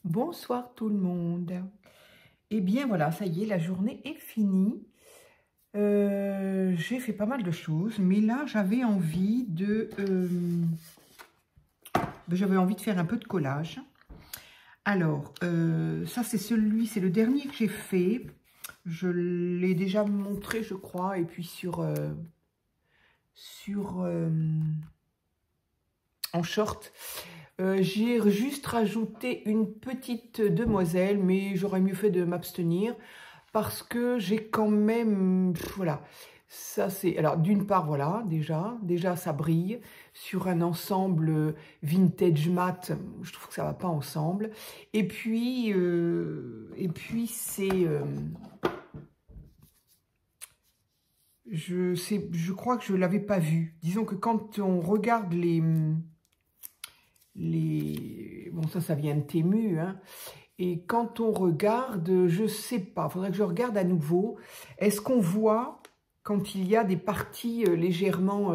Bonsoir tout le monde. Eh bien voilà, ça y est, la journée est finie. J'ai fait pas mal de choses, mais là j'avais envie de faire un peu de collage. Alors, ça c'est le dernier que j'ai fait. Je l'ai déjà montré, je crois, et puis en short. J'ai juste rajouté une petite demoiselle, mais j'aurais mieux fait de m'abstenir parce que j'ai quand même, voilà, ça c'est, alors d'une part, voilà, déjà ça brille sur un ensemble vintage mat, je trouve que ça va pas ensemble, et puis c'est, je crois que je l'avais pas vu. Disons que quand on regarde bon, ça vient de Temu, hein. Et quand on regarde, je sais pas, il faudrait que je regarde à nouveau. Est-ce qu'on voit quand il y a des parties légèrement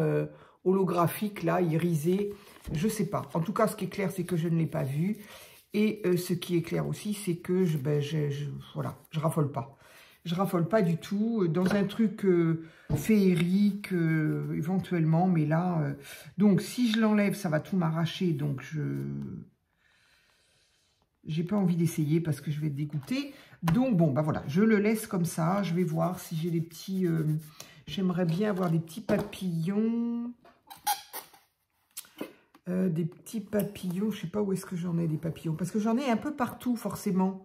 holographiques, là, irisées? Je sais pas. En tout cas, ce qui est clair, c'est que je ne l'ai pas vu. Et ce qui est clair aussi, c'est que voilà, je raffole pas. Je raffole pas du tout dans un truc féerique, éventuellement, mais là... donc, si je l'enlève, ça va tout m'arracher, donc j'ai pas envie d'essayer parce que je vais être dégoûtée. Donc, bon, bah voilà, je le laisse comme ça. Je vais voir si j'ai des petits... j'aimerais bien avoir des petits papillons. Des petits papillons, je sais pas où est-ce que j'en ai des papillons. Parce que j'en ai un peu partout, forcément,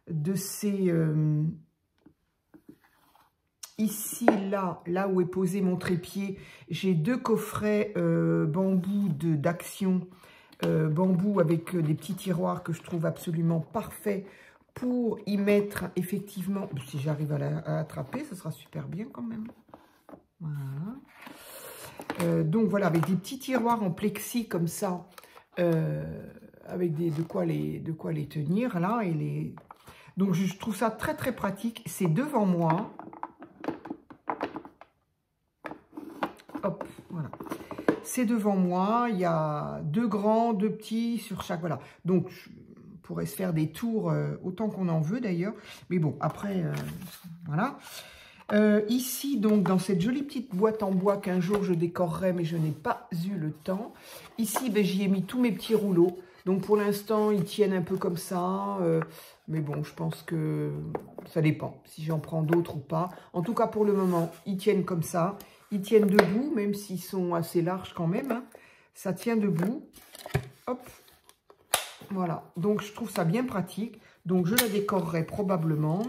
de ces... ici, là où est posé mon trépied, j'ai deux coffrets bambou d'Action, bambou avec des petits tiroirs que je trouve absolument parfaits pour y mettre effectivement, si j'arrive à attraper, ça sera super bien quand même. Voilà. Donc voilà, avec des petits tiroirs en plexi comme ça, avec de quoi les tenir là. Donc je trouve ça très très pratique. C'est devant moi. Hop, voilà. C'est devant moi, il y a deux grands, deux petits sur chaque, voilà. Donc, on pourrait se faire des tours autant qu'on en veut d'ailleurs. Mais bon, après, voilà. Ici, donc, dans cette jolie petite boîte en bois qu'un jour je décorerai, mais je n'ai pas eu le temps. Ici, ben, j'y ai mis tous mes petits rouleaux. Donc, pour l'instant, ils tiennent un peu comme ça. Mais bon, je pense que ça dépend si j'en prends d'autres ou pas. En tout cas, pour le moment, ils tiennent comme ça. Ils tiennent debout, même s'ils sont assez larges quand même. Hein. Ça tient debout. Hop. Voilà. Donc, je trouve ça bien pratique. Donc, je la décorerai probablement.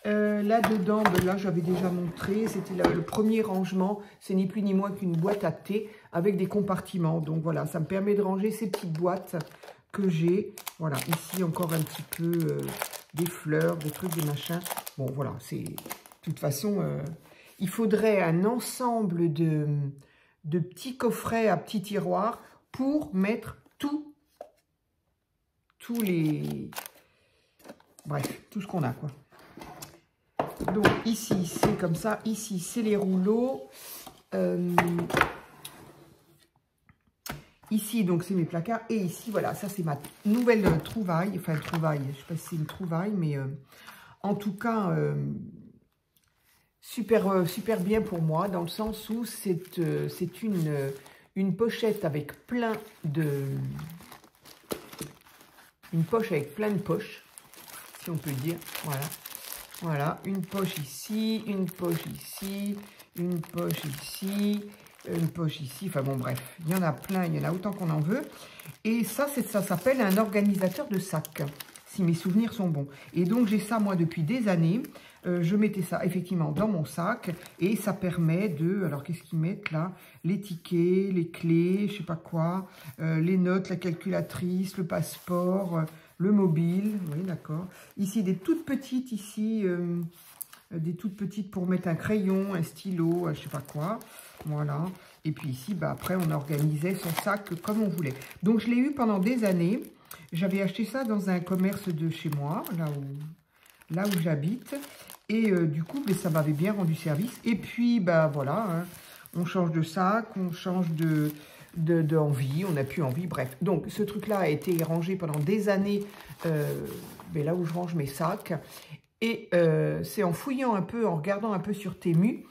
Là-dedans, ben là, j'avais déjà montré. C'était le premier rangement. C'est ni plus ni moins qu'une boîte à thé avec des compartiments. Donc, voilà. Ça me permet de ranger ces petites boîtes que j'ai. Voilà. Ici, encore un petit peu des fleurs, des trucs, des machins. Bon, voilà. C'est... De toute façon... il faudrait un ensemble de petits coffrets à petits tiroirs pour mettre tous les... Bref, tout ce qu'on a, quoi. Donc, ici, c'est comme ça. Ici, c'est les rouleaux. Ici, donc, c'est mes placards. Et ici, voilà, ça, c'est ma nouvelle trouvaille. Enfin, trouvaille, je ne sais pas si c'est une trouvaille, mais en tout cas... super bien pour moi, dans le sens où c'est une pochette avec plein de... Une poche avec plein de poches, si on peut dire. Voilà. Voilà, une poche ici, une poche ici, une poche ici, une poche ici. Enfin bon, bref, il y en a plein, il y en a autant qu'on en veut. Et ça s'appelle un organisateur de sacs, si mes souvenirs sont bons. Et donc, j'ai ça, moi, depuis des années. Je mettais ça, effectivement, dans mon sac. Et ça permet de... Alors, qu'est-ce qu'ils mettent, là? Les tickets, les clés, je sais pas quoi, les notes, la calculatrice, le passeport, le mobile. Oui, d'accord. Ici, des toutes petites, ici... des toutes petites pour mettre un crayon, un stylo, je sais pas quoi. Voilà. Et puis ici, bah, après, on organisait son sac comme on voulait. Donc, je l'ai eu pendant des années. J'avais acheté ça dans un commerce de chez moi, là où j'habite. Et du coup, ça m'avait bien rendu service. Et puis, bah voilà, hein, on change de sac, on change d'envie, on n'a plus envie, bref. Donc, ce truc-là a été rangé pendant des années, mais là où je range mes sacs. Et c'est en fouillant un peu, en regardant un peu sur Temu,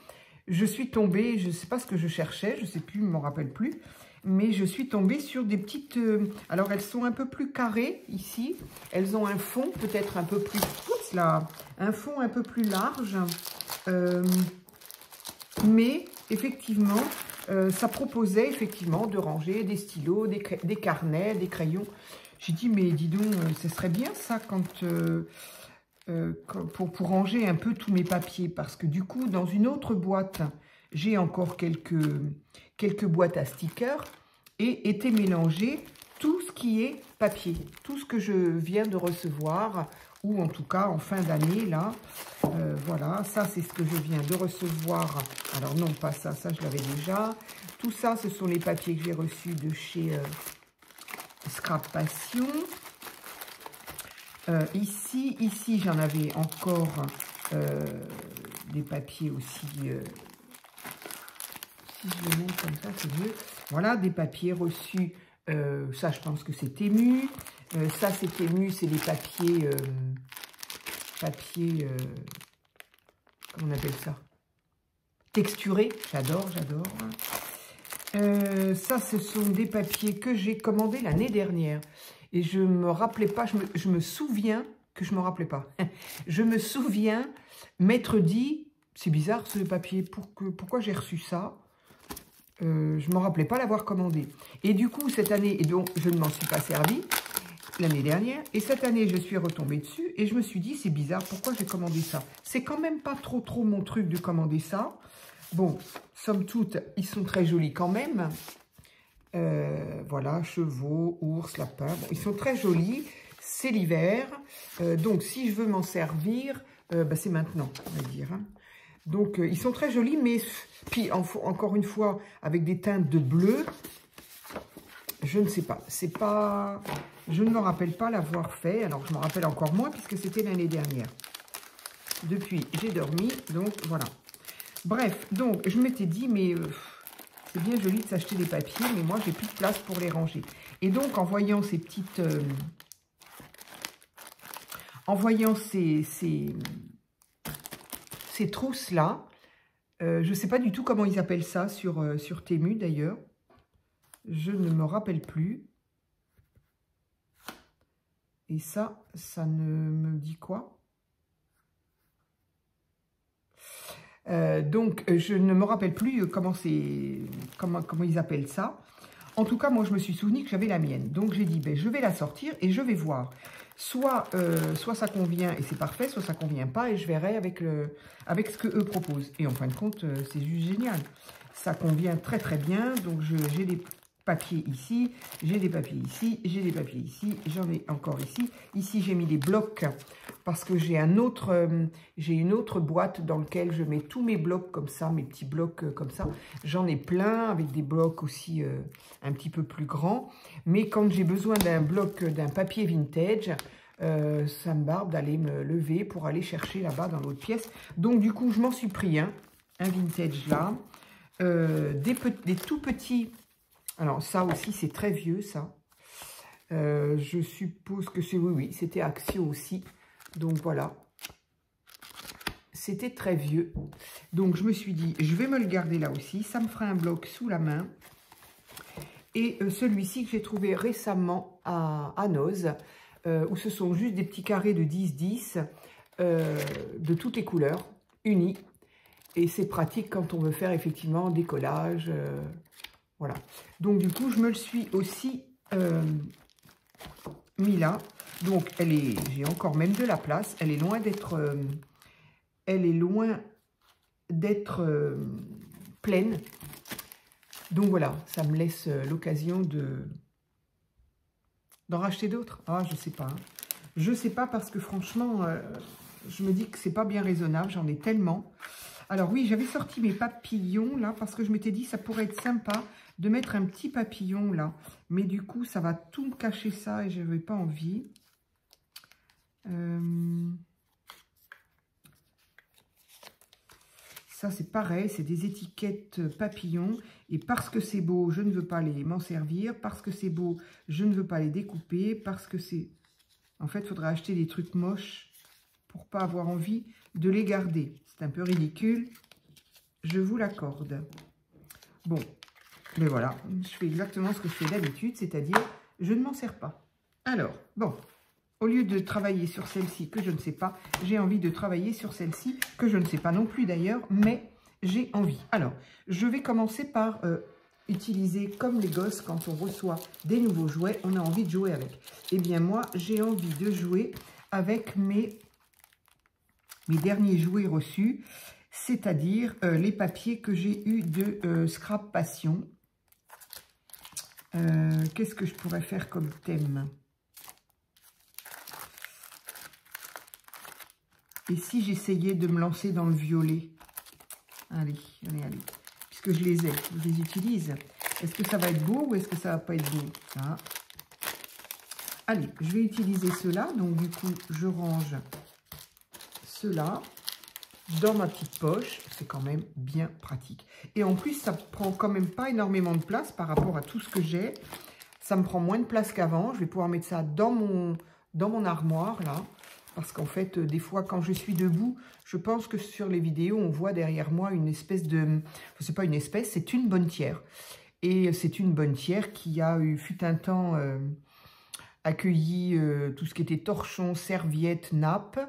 je suis tombée, je ne sais pas ce que je cherchais, je ne sais plus, je ne m'en rappelle plus, mais je suis tombée sur des petites... alors, elles sont un peu plus carrées, ici. Elles ont un fond peut-être un peu plus... Oups, là, un fond un peu plus large. Mais, effectivement, ça proposait, effectivement, de ranger des stylos, des carnets, des crayons. J'ai dit, mais dis donc, ce serait bien, ça, pour ranger un peu tous mes papiers. Parce que, du coup, dans une autre boîte, j'ai encore quelques boîtes à stickers et était mélangé tout ce qui est papier, tout ce que je viens de recevoir, ou en tout cas en fin d'année, là, voilà, ça c'est ce que je viens de recevoir, alors non pas ça, ça je l'avais déjà, tout ça ce sont les papiers que j'ai reçus de chez Scrap Passion. Ici j'en avais encore des papiers aussi, si je les mets comme ça, c'est mieux. Voilà, des papiers reçus, ça je pense que c'est Temu. Ça c'est Temu, c'est les papiers, comment on appelle ça? Texturés, j'adore. Ça ce sont des papiers que j'ai commandés l'année dernière. Et je me rappelais pas, je me souviens que je me rappelais pas. Je me souviens m'être dit, c'est bizarre ce papier, pourquoi j'ai reçu ça? Je ne me rappelais pas l'avoir commandé. Et du coup, cette année, et donc je ne m'en suis pas servi l'année dernière. Et cette année, je suis retombée dessus et je me suis dit, c'est bizarre, pourquoi j'ai commandé ça? C'est quand même pas trop mon truc de commander ça. Bon, somme toute, ils sont très jolis quand même. Voilà, chevaux, ours, lapins. Bon, ils sont très jolis. C'est l'hiver. Donc, si je veux m'en servir, bah, c'est maintenant, on va dire. Hein. Donc, ils sont très jolis, mais puis encore une fois, avec des teintes de bleu, je ne sais pas. C'est pas, je ne me rappelle pas l'avoir fait. Alors, je me rappelle encore moins puisque c'était l'année dernière. Depuis, j'ai dormi, donc voilà. Bref, donc je m'étais dit, mais c'est bien joli de s'acheter des papiers, mais moi, j'ai plus de place pour les ranger. Et donc, en voyant ces petites, en voyant ces trousses-là, je ne sais pas du tout comment ils appellent ça sur Temu d'ailleurs. Je ne me rappelle plus. Et ça ne me dit quoi? Donc, je ne me rappelle plus comment ils appellent ça. En tout cas, moi, je me suis souvenu que j'avais la mienne. Donc, j'ai dit, ben, je vais la sortir et je vais voir. Soit ça convient et c'est parfait, soit ça convient pas et je verrai avec ce que eux proposent. Et en fin de compte, c'est juste génial. Ça convient très très bien. Donc j'ai des papiers ici, j'ai des papiers ici, j'ai des papiers ici, j'en ai encore ici. Ici j'ai mis des blocs parce que j'ai une autre boîte dans laquelle je mets tous mes blocs comme ça, mes petits blocs comme ça. J'en ai plein avec des blocs aussi un petit peu plus grands. Mais quand j'ai besoin d'un bloc, d'un papier vintage, ça me barbe d'aller me lever pour aller chercher là-bas dans l'autre pièce. Donc du coup, je m'en suis pris un vintage là. Des tout petits. Alors ça aussi, c'est très vieux ça. Je suppose que c'est, oui, c'était Axio aussi. Donc voilà. C'était très vieux. Donc je me suis dit, je vais me le garder là aussi. Ça me fera un bloc sous la main. Et celui-ci que j'ai trouvé récemment à Noz, où ce sont juste des petits carrés de 10-10 de toutes les couleurs, unis. Et c'est pratique quand on veut faire effectivement des collages. Voilà. Donc du coup, je me le suis aussi mis là. Donc j'ai encore même de la place. Elle est loin d'être pleine. Donc voilà, ça me laisse l'occasion d'en racheter d'autres. Ah, je sais pas. Hein. Je sais pas parce que franchement, je me dis que c'est pas bien raisonnable. J'en ai tellement. Alors oui, j'avais sorti mes papillons là parce que je m'étais dit ça pourrait être sympa de mettre un petit papillon là. Mais du coup, ça va tout me cacher ça et je n'avais pas envie. Ça, c'est pareil, c'est des étiquettes papillons. Et parce que c'est beau, je ne veux pas m'en servir. Parce que c'est beau, je ne veux pas les découper. Parce que c'est... En fait, il faudrait acheter des trucs moches pour pas avoir envie de les garder. C'est un peu ridicule, je vous l'accorde. Bon, mais voilà, je fais exactement ce que je fais d'habitude, c'est-à-dire, je ne m'en sers pas. Alors, bon, au lieu de travailler sur celle-ci que je ne sais pas, j'ai envie de travailler sur celle-ci que je ne sais pas non plus d'ailleurs, mais j'ai envie. Alors, je vais commencer par utiliser comme les gosses quand on reçoit des nouveaux jouets, on a envie de jouer avec. Eh bien moi, j'ai envie de jouer avec mes derniers jouets reçus, c'est-à-dire les papiers que j'ai eus de Scrap Passion. Qu'est-ce que je pourrais faire comme thème? Et si j'essayais de me lancer dans le violet? Allez, allez, allez. Puisque je les ai, je les utilise. Est-ce que ça va être beau ou est-ce que ça va pas être beau? Ça. Allez, je vais utiliser cela. Donc du coup, je range cela dans ma petite poche. C'est quand même bien pratique. Et en plus, ça prend quand même pas énormément de place par rapport à tout ce que j'ai. Ça me prend moins de place qu'avant. Je vais pouvoir mettre ça dans mon armoire, là. Parce qu'en fait, des fois, quand je suis debout, je pense que sur les vidéos, on voit derrière moi une espèce de... C'est pas une espèce, c'est une bonnetière. Et c'est une bonnetière qui a eu, fut un temps, accueilli tout ce qui était torchons, serviettes, nappes.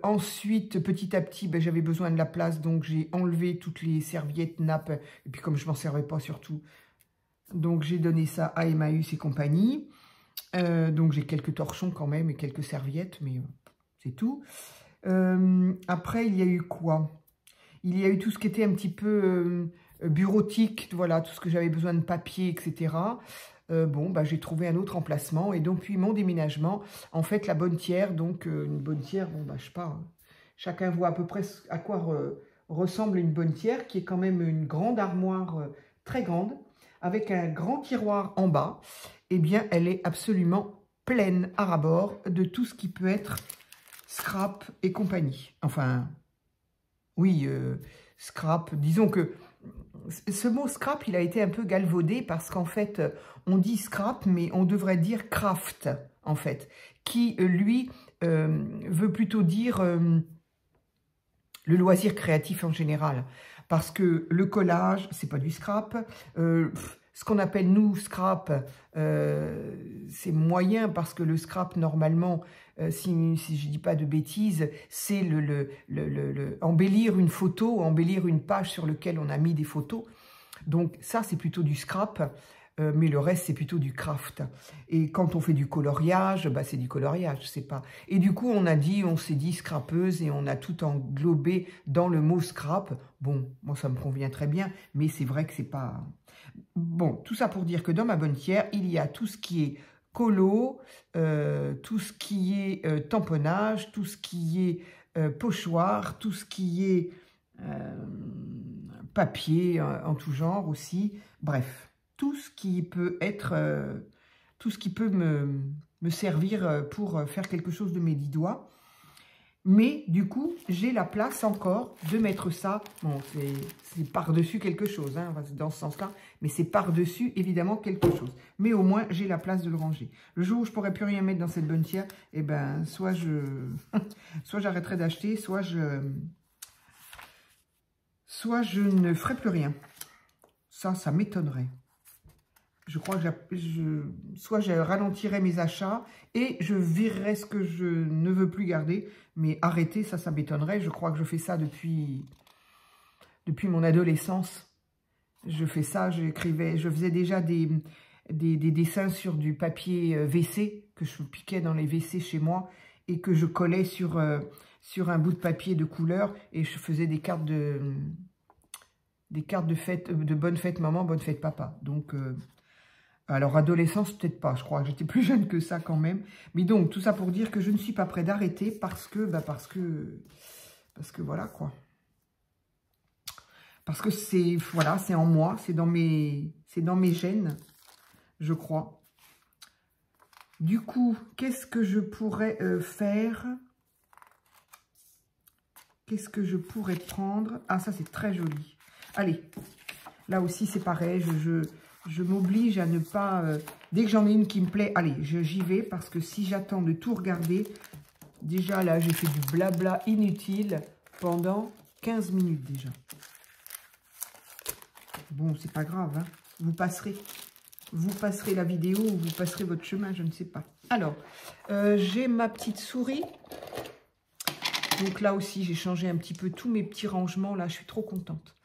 Ensuite, petit à petit, ben, j'avais besoin de la place, donc j'ai enlevé toutes les serviettes, nappes. Et puis comme je m'en servais pas surtout, donc j'ai donné ça à Emmaüs et compagnie. Donc j'ai quelques torchons quand même et quelques serviettes, mais c'est tout. Après, il y a eu quoi? Il y a eu tout ce qui était un petit peu bureautique, voilà, tout ce que j'avais besoin de papier, etc. Bon, bah, j'ai trouvé un autre emplacement. Et donc, puis mon déménagement, en fait, la bonnetière, donc une bonnetière, bon, bah, je sais pas, hein, chacun voit à peu près à quoi ressemble une bonnetière, qui est quand même une grande armoire très grande, avec un grand tiroir en bas. Eh bien, elle est absolument pleine à ras-bord de tout ce qui peut être scrap et compagnie. Enfin, oui, scrap, disons que ce mot scrap, il a été un peu galvaudé parce qu'en fait, on dit scrap, mais on devrait dire craft, en fait, qui, lui, veut plutôt dire le loisir créatif en général. Parce que le collage, c'est pas du scrap. Ce qu'on appelle, nous, scrap, c'est moyen parce que le scrap, normalement, si je dis pas de bêtises, c'est embellir une photo, embellir une page sur laquelle on a mis des photos. Donc ça, c'est plutôt du scrap, mais le reste, c'est plutôt du craft. Et quand on fait du coloriage, bah, c'est du coloriage, c'est pas... Et du coup, on s'est dit scrapeuse et on a tout englobé dans le mot scrap. Bon, moi, ça me convient très bien, mais c'est vrai que c'est pas... Bon, tout ça pour dire que dans ma bonnetière, il y a tout ce qui est colo, tout ce qui est tamponnage, tout ce qui est pochoir, tout ce qui est papier en tout genre aussi. Bref, tout ce qui peut être, tout ce qui peut me servir pour faire quelque chose de mes 10 doigts. Mais du coup, j'ai la place encore de mettre ça. Bon, c'est par-dessus quelque chose, hein, dans ce sens-là. Mais c'est par-dessus, évidemment, quelque chose. Mais au moins, j'ai la place de le ranger. Le jour où je ne pourrais plus rien mettre dans cette bonnetière, eh ben, soit j'arrêterai d'acheter, soit je ne ferai plus rien. Ça m'étonnerait. Je crois que soit je ralentirai mes achats et je virerai ce que je ne veux plus garder. Mais arrêter, ça m'étonnerait. Je crois que je fais ça depuis mon adolescence. Je fais ça, je faisais déjà des dessins sur du papier WC que je piquais dans les WC chez moi et que je collais sur un bout de papier de couleur et je faisais des cartes de fête, de bonne fête maman, bonne fête papa. Donc... alors, adolescence, peut-être pas, je crois. J'étais plus jeune que ça quand même. Mais donc, tout ça pour dire que je ne suis pas prêt d'arrêter parce que voilà, quoi. Parce que c'est, voilà, c'est en moi, c'est dans mes gènes, je crois. Du coup, qu'est-ce que je pourrais faire? Qu'est-ce que je pourrais prendre? Ah, ça, c'est très joli. Allez, là aussi, c'est pareil. Je m'oblige à ne pas... dès que j'en ai une qui me plaît, allez, j'y vais. Parce que si j'attends de tout regarder, déjà, là, j'ai fait du blabla inutile pendant 15 minutes déjà. Bon, c'est pas grave, hein. Vous passerez la vidéo ou vous passerez votre chemin, je ne sais pas. Alors, j'ai ma petite souris. Donc là aussi, j'ai changé un petit peu tous mes petits rangements. Là, je suis trop contente.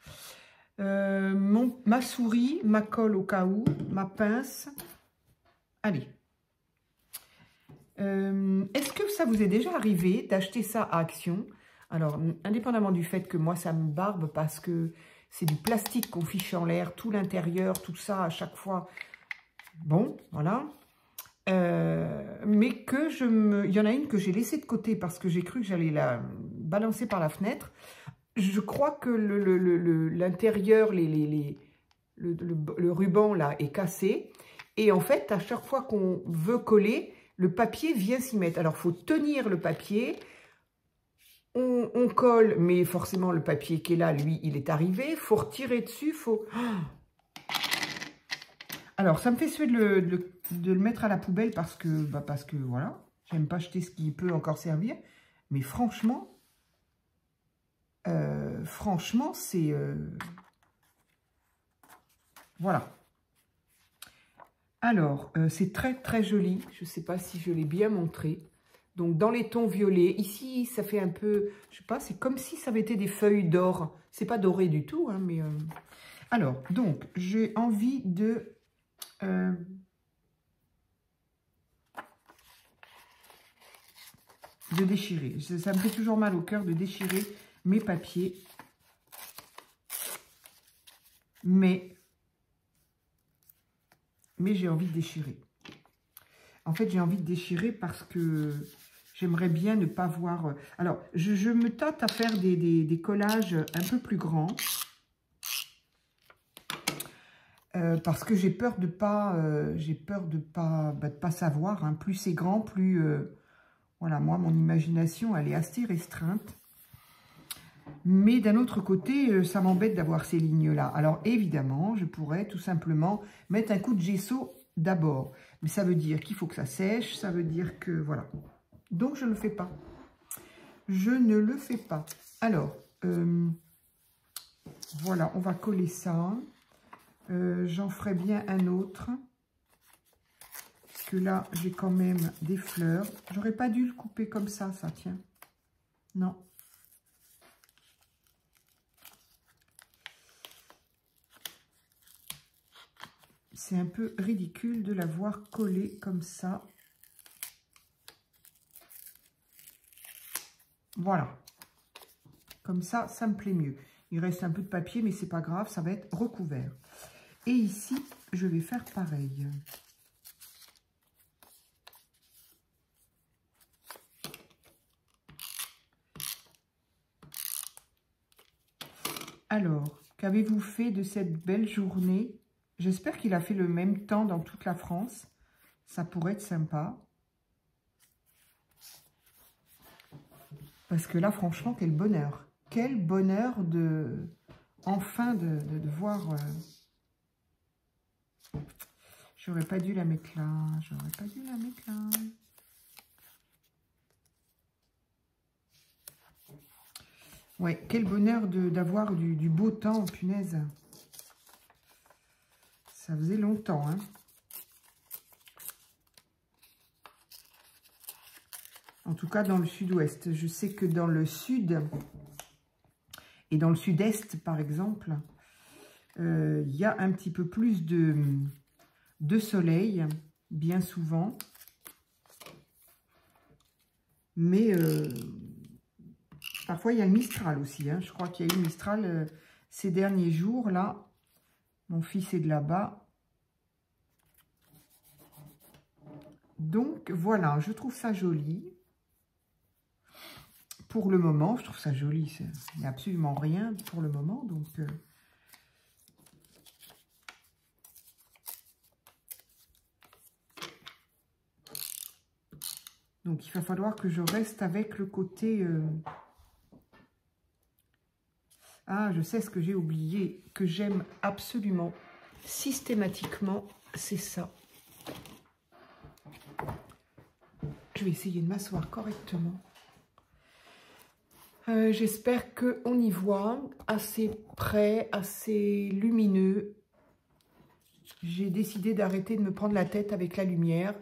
Ma souris, ma colle au cas où, ma pince. Allez. Est-ce que ça vous est déjà arrivé d'acheter ça à Action? Alors, indépendamment du fait que moi, ça me barbe parce que c'est du plastique qu'on fiche en l'air, tout l'intérieur, tout ça, à chaque fois. Bon, voilà. Mais que il y en a une que j'ai laissée de côté parce que j'ai cru que j'allais la balancer par la fenêtre. Je crois que l'intérieur, le ruban là est cassé. Et en fait, à chaque fois qu'on veut coller, le papier vient s'y mettre. Alors, il faut tenir le papier. On colle, mais forcément, le papier qui est là, lui, il est arrivé. Il faut retirer dessus. Faut... Alors, ça me fait suer de le mettre à la poubelle parce que voilà, j'aime pas jeter ce qui peut encore servir. Mais franchement, c'est... voilà. Alors, c'est très, très joli. Je ne sais pas si je l'ai bien montré. Donc, dans les tons violets. Ici, ça fait un peu... Je sais pas, c'est comme si ça avait été des feuilles d'or. C'est pas doré du tout, hein, mais... Alors, donc, j'ai envie de... déchirer. Ça me fait toujours mal au cœur de déchirer mes papiers. Mais j'ai envie de déchirer. En fait, j'ai envie de déchirer parce que j'aimerais bien ne pas voir... Alors, je me tâte à faire des collages un peu plus grands. Parce que j'ai peur de pas savoir. Hein. Plus c'est grand, plus... voilà, moi, mon imagination, elle est assez restreinte. Mais d'un autre côté, ça m'embête d'avoir ces lignes-là. Alors, évidemment, je pourrais tout simplement mettre un coup de gesso d'abord. Mais ça veut dire qu'il faut que ça sèche. Ça veut dire que... Voilà. Donc, je ne le fais pas. Je ne le fais pas. Alors, voilà, on va coller ça. J'en ferai bien un autre. Parce que là, j'ai quand même des fleurs. J'aurais pas dû le couper comme ça, tiens. Non. C'est un peu ridicule de l'avoir collé comme ça. Voilà. Comme ça, ça me plaît mieux. Il reste un peu de papier, mais c'est pas grave, ça va être recouvert. Et ici, je vais faire pareil. Alors, qu'avez-vous fait de cette belle journée? J'espère qu'il a fait le même temps dans toute la France. Ça pourrait être sympa. Parce que là, franchement, quel bonheur. Quel bonheur de... Enfin, de voir... J'aurais pas dû la mettre là. J'aurais pas dû la mettre là. Ouais, quel bonheur d'avoir du beau temps, punaise. Ça faisait longtemps, hein. En tout cas, dans le sud-ouest. Je sais que dans le sud et dans le sud-est, par exemple, il y a un petit peu plus de soleil, bien souvent. Mais parfois, il y a le Mistral aussi. Hein. Je crois qu'il y a eu le Mistral ces derniers jours, là. Mon fils est de là-bas. Donc, voilà, je trouve ça joli. Pour le moment, je trouve ça joli. Il n'y a absolument rien pour le moment. Donc, il va falloir que je reste avec le côté Ah, je sais ce que j'ai oublié, que j'aime absolument, systématiquement, c'est ça. Je vais essayer de m'asseoir correctement. J'espère qu'on y voit assez près, assez lumineux. J'ai décidé d'arrêter de me prendre la tête avec la lumière.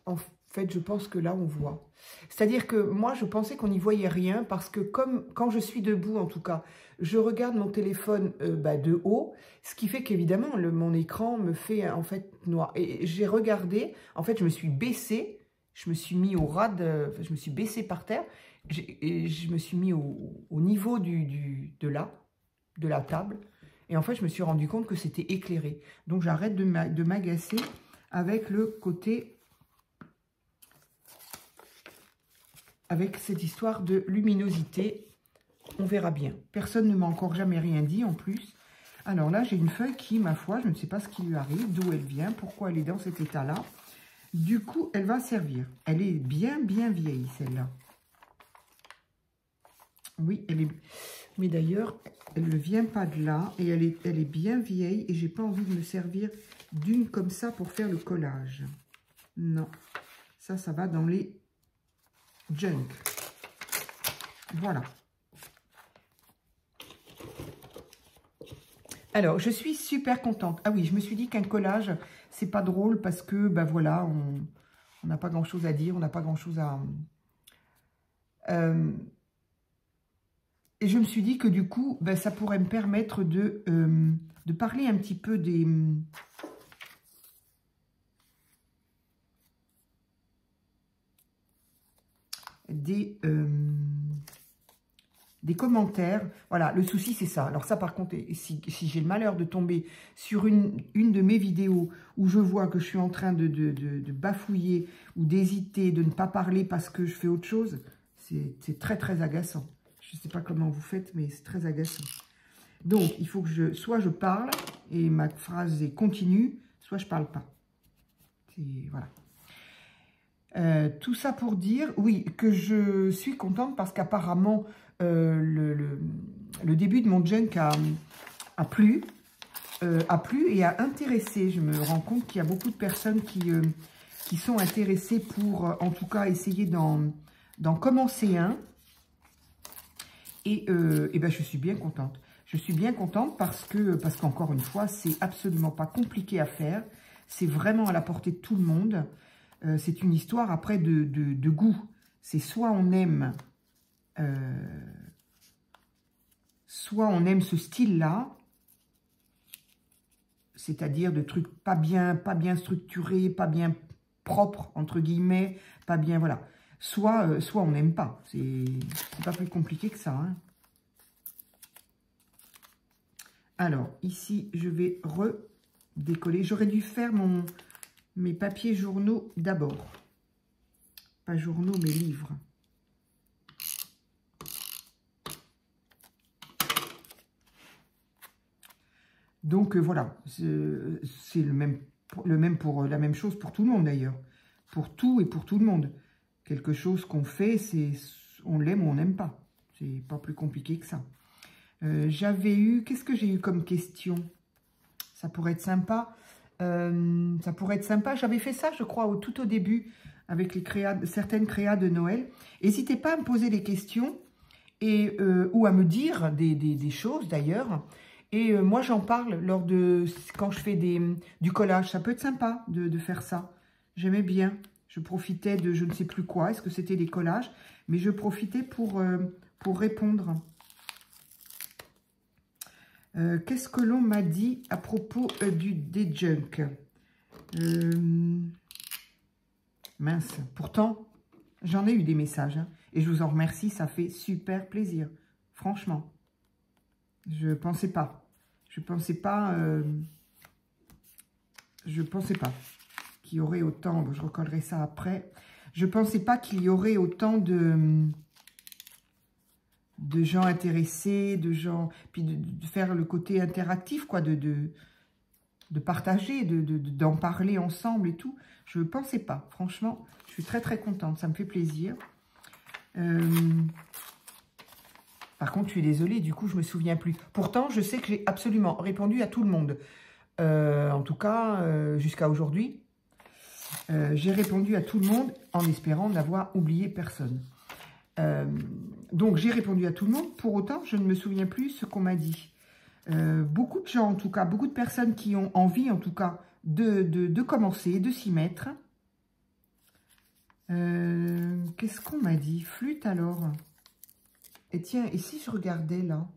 En fait, je pense que là, on voit. C'est-à-dire que moi, je pensais qu'on n'y voyait rien parce que comme quand je suis debout, en tout cas, je regarde mon téléphone de haut, ce qui fait qu'évidemment, mon écran me fait en fait noir. Et j'ai regardé, en fait, je me suis baissée, je me suis mis au ras je me suis baissée par terre et je me suis mis au niveau de la table. Et en fait, je me suis rendu compte que c'était éclairé. Donc, j'arrête de m'agacer avec le côté, avec cette histoire de luminosité. On verra bien. Personne ne m'a encore jamais rien dit en plus. Alors là, j'ai une feuille qui, ma foi, je ne sais pas ce qui lui arrive, d'où elle vient, pourquoi elle est dans cet état-là. Du coup, elle va servir. Elle est bien, bien vieille, celle-là. Oui, elle est... Mais d'ailleurs, elle ne vient pas de là et elle est bien vieille et j'ai pas envie de me servir d'une comme ça pour faire le collage. Non, ça va dans les junk. Voilà. Alors, je suis super contente. Ah oui, je me suis dit qu'un collage, c'est pas drôle parce que, ben voilà, on n'a pas grand-chose à dire, on n'a pas grand-chose à... Et je me suis dit que du coup, ben, ça pourrait me permettre de parler un petit peu des commentaires. Voilà, le souci, c'est ça. Alors ça, par contre, si j'ai le malheur de tomber sur une de mes vidéos où je vois que je suis en train de bafouiller ou d'hésiter, de ne pas parler parce que je fais autre chose, c'est très, très agaçant. Je ne sais pas comment vous faites, mais c'est très agaçant. Donc, il faut que soit je parle et ma phrase est continue, soit je ne parle pas. Voilà. Tout ça pour dire, oui, que je suis contente parce qu'apparemment, le début de mon junk a plu et a intéressé. Je me rends compte qu'il y a beaucoup de personnes qui sont intéressées pour, en tout cas, essayer d'en commencer un. Et ben, je suis bien contente. Je suis bien contente parce qu'encore une fois, c'est absolument pas compliqué à faire. C'est vraiment à la portée de tout le monde. C'est une histoire après de goût. C'est soit on aime ce style-là, c'est-à-dire de trucs pas bien structurés, pas bien propres, entre guillemets, pas bien, voilà. Soit on n'aime pas. C'est pas plus compliqué que ça. Hein. Alors, ici, je vais redécoller. J'aurais dû faire mes papiers journaux d'abord. Pas journaux, mais livres. Donc, voilà. C'est la même chose pour tout le monde, d'ailleurs. Pour tout et pour tout le monde. Quelque chose qu'on fait, on l'aime ou on n'aime pas. C'est pas plus compliqué que ça. J'avais eu... Qu'est-ce que j'ai eu comme question? Ça pourrait être sympa. J'avais fait ça, je crois, tout au début, avec certaines créas de Noël. N'hésitez pas à me poser des questions ou à me dire des choses, d'ailleurs. Et moi, j'en parle quand je fais du collage. Ça peut être sympa de faire ça. J'aimais bien. Je profitais de je ne sais plus quoi. Est-ce que c'était des collages? Mais je profitais pour répondre. Qu'est-ce que l'on m'a dit à propos des junk? Mince. Pourtant, j'en ai eu des messages. Hein, et je vous en remercie. Ça fait super plaisir. Franchement. Je pensais pas. Je pensais pas qu'il y aurait autant... Bon, je recollerai ça après. Je pensais pas qu'il y aurait autant de gens intéressés, puis de faire le côté interactif, quoi, de partager, d'en parler ensemble et tout. Je ne pensais pas, franchement, je suis très très contente, ça me fait plaisir. Par contre, je suis désolée, du coup, je ne me souviens plus. Pourtant, je sais que j'ai absolument répondu à tout le monde. En tout cas, jusqu'à aujourd'hui, j'ai répondu à tout le monde en espérant n'avoir oublié personne. Donc, j'ai répondu à tout le monde. Pour autant, je ne me souviens plus ce qu'on m'a dit. Beaucoup de gens, en tout cas, beaucoup de personnes qui ont envie, en tout cas, de commencer, de s'y mettre. Qu'est-ce qu'on m'a dit? Flûte, alors. Et tiens, et si je regardais, là?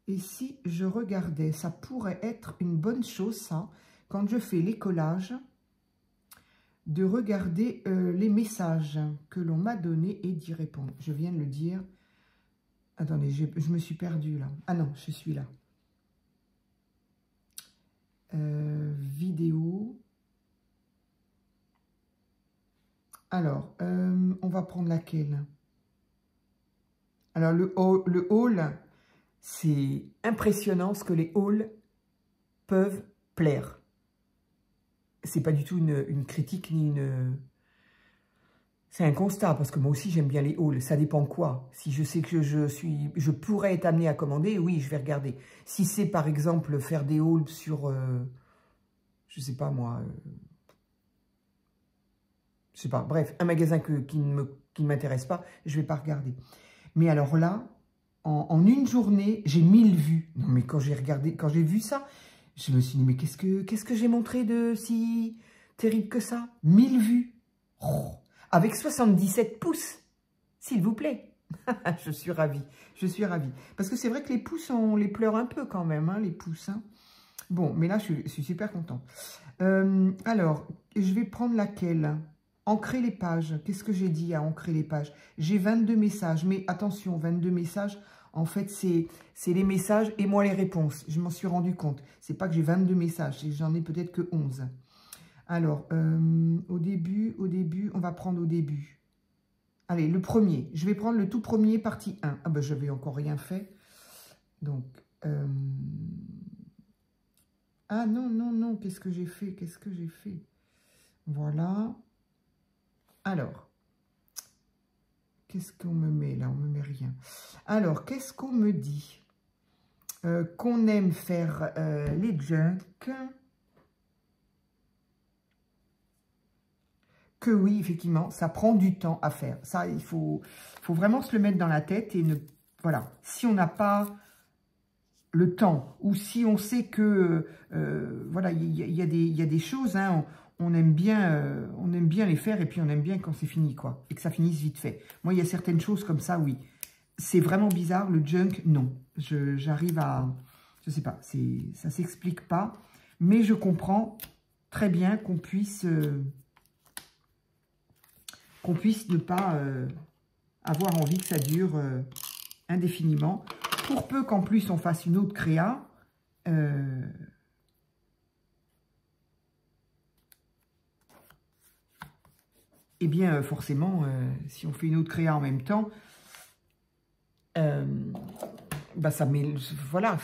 Et si je regardais? Ça pourrait être une bonne chose, ça, quand je fais les collages, de regarder les messages que l'on m'a donnés et d'y répondre. Je viens de le dire. Attendez, je me suis perdue là. Ah non, je suis là. Vidéo. Alors, on va prendre laquelle? Alors, le haul, c'est impressionnant ce que les hauls peuvent plaire. C'est pas du tout une critique ni une... C'est un constat, parce que moi aussi j'aime bien les hauls. Ça dépend quoi. Si je sais que je pourrais être amenée à commander, oui, je vais regarder. Si c'est par exemple faire des hauls sur, je sais pas moi, je sais pas, bref, un magasin qui ne m'intéresse pas, je vais pas regarder. Mais alors là, en une journée, j'ai 1000 vues. Non mais quand j'ai regardé, quand j'ai vu ça, je me suis dit, mais qu'est-ce que j'ai montré de si terrible que ça? 1000 vues. Oh, avec 77 pouces, s'il vous plaît. Je suis ravie, je suis ravie. Parce que c'est vrai que les pouces, on les pleure un peu quand même, hein, les pouces. Hein. Bon, mais là, je suis super contente. Alors, je vais prendre laquelle? Ancrer les pages. Qu'est-ce que j'ai dit à ancrer les pages? J'ai 22 messages, mais attention, 22 messages, en fait, c'est les messages et moi les réponses. Je m'en suis rendu compte. C'est pas que j'ai 22 messages, j'en ai peut-être que 11. Alors, au début, on va prendre au début. Allez, le premier. Je vais prendre le tout premier, partie 1. Ah ben, je n'avais encore rien fait. Donc, ah non, non, non, qu'est-ce que j'ai fait? Qu'est-ce que j'ai fait? Voilà. Alors, qu'est-ce qu'on me met là? On ne me met rien. Alors, qu'est-ce qu'on me dit? Qu'on aime faire les junks. Que oui, effectivement, ça prend du temps à faire. Ça, il faut vraiment se le mettre dans la tête et ne... Voilà, si on n'a pas le temps ou si on sait que, voilà, il y a des choses, hein, on aime bien les faire et puis on aime bien quand c'est fini, quoi, et que ça finisse vite fait. Moi, il y a certaines choses comme ça, oui. C'est vraiment bizarre, le junk, non. J'arrive à... Je sais pas, ça s'explique pas, mais je comprends très bien qu'on puisse... ne pas avoir envie que ça dure indéfiniment. Pour peu qu'en plus on fasse une autre créa, eh bien forcément, si on fait une autre créa en même temps, bah ça met, voilà,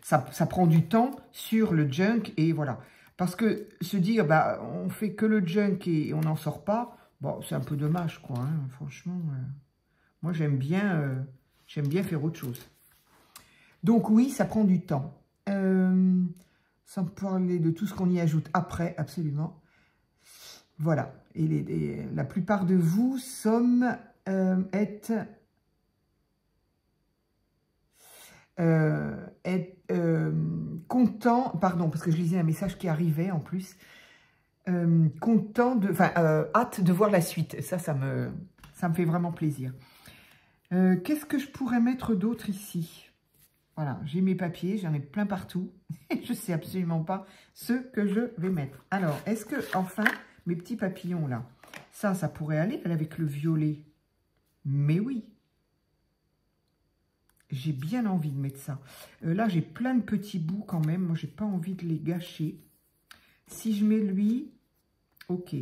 ça prend du temps sur le junk et voilà. Parce que se dire, bah on fait que le junk et on n'en sort pas, bon, c'est un peu dommage, quoi, hein, franchement. Moi, j'aime bien faire autre chose. Donc, oui, ça prend du temps. Sans parler de tout ce qu'on y ajoute après, absolument. Voilà. Et la plupart de vous êtes contents, pardon, parce que je lisais un message qui arrivait en plus, hâte de voir la suite. Ça me fait vraiment plaisir. Qu'est-ce que je pourrais mettre d'autre ici? Voilà, j'ai mes papiers, j'en ai plein partout. Je ne sais absolument pas ce que je vais mettre. Alors, est-ce que, enfin, mes petits papillons là, ça pourrait aller avec le violet? Mais oui. J'ai bien envie de mettre ça. Là, j'ai plein de petits bouts quand même. Moi, j'ai pas envie de les gâcher. Si je mets lui, ok.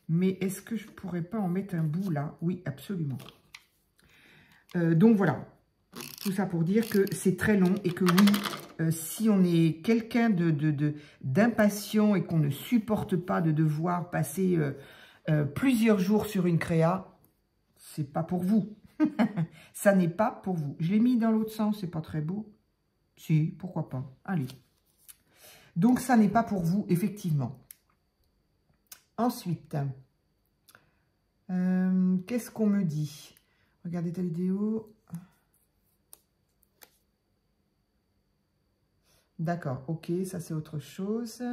Mais est-ce que je pourrais pas en mettre un bout là? Oui, absolument. Donc voilà. Tout ça pour dire que c'est très long et que oui, si on est quelqu'un d'impatient et qu'on ne supporte pas de devoir passer plusieurs jours sur une créa, c'est pas pour vous. Ça n'est pas pour vous. Je l'ai mis dans l'autre sens, c'est pas très beau. Si, pourquoi pas. Allez. Donc, ça n'est pas pour vous, effectivement. Ensuite, qu'est-ce qu'on me dit? Regardez ta vidéo. D'accord, ok, ça c'est autre chose.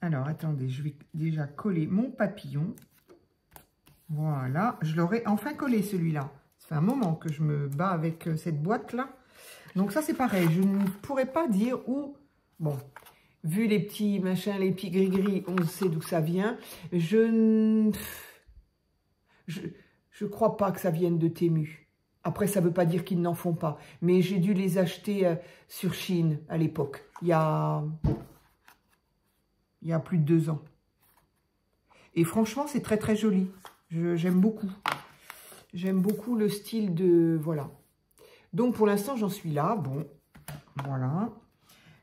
Alors, attendez, je vais déjà coller mon papillon. Voilà, je l'aurai enfin collé celui-là. Ça fait un moment que je me bats avec cette boîte-là. Donc ça, c'est pareil, je ne pourrais pas dire où... Bon, vu les petits machins, les petits gris-gris, on sait d'où ça vient. Je crois pas que ça vienne de Temu. Après, ça ne veut pas dire qu'ils n'en font pas. Mais j'ai dû les acheter sur Chine à l'époque. Il y a plus de 2 ans. Et franchement, c'est très très joli. J'aime beaucoup. J'aime beaucoup le style de... Voilà. Donc, pour l'instant, j'en suis là. Bon, voilà.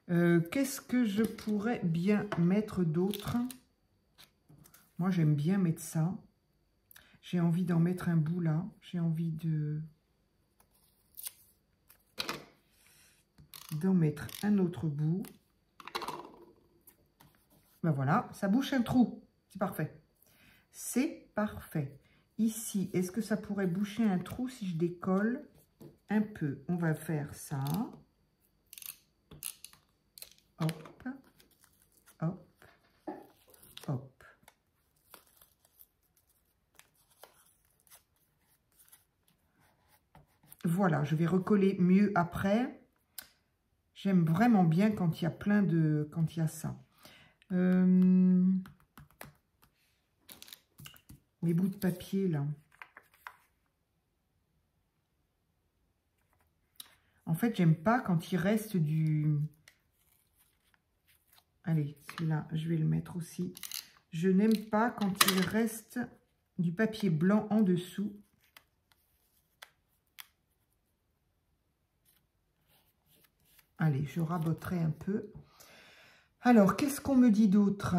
Qu'est-ce que je pourrais bien mettre d'autre? Moi, j'aime bien mettre ça. J'ai envie d'en mettre un bout là. J'ai envie d'en mettre un autre bout. Ben voilà, ça bouche un trou. C'est parfait. C'est parfait. Ici, est-ce que ça pourrait boucher un trou si je décolle un peu? On va faire ça. Hop, hop, hop. Voilà, je vais recoller mieux après. J'aime vraiment bien quand il y a plein de... Quand il y a ça. Mes bouts de papier, là. En fait, j'aime pas quand il reste du... Allez, celui-là, je vais le mettre aussi. Je n'aime pas quand il reste du papier blanc en dessous. Allez, je raboterai un peu. Alors, qu'est-ce qu'on me dit d'autre?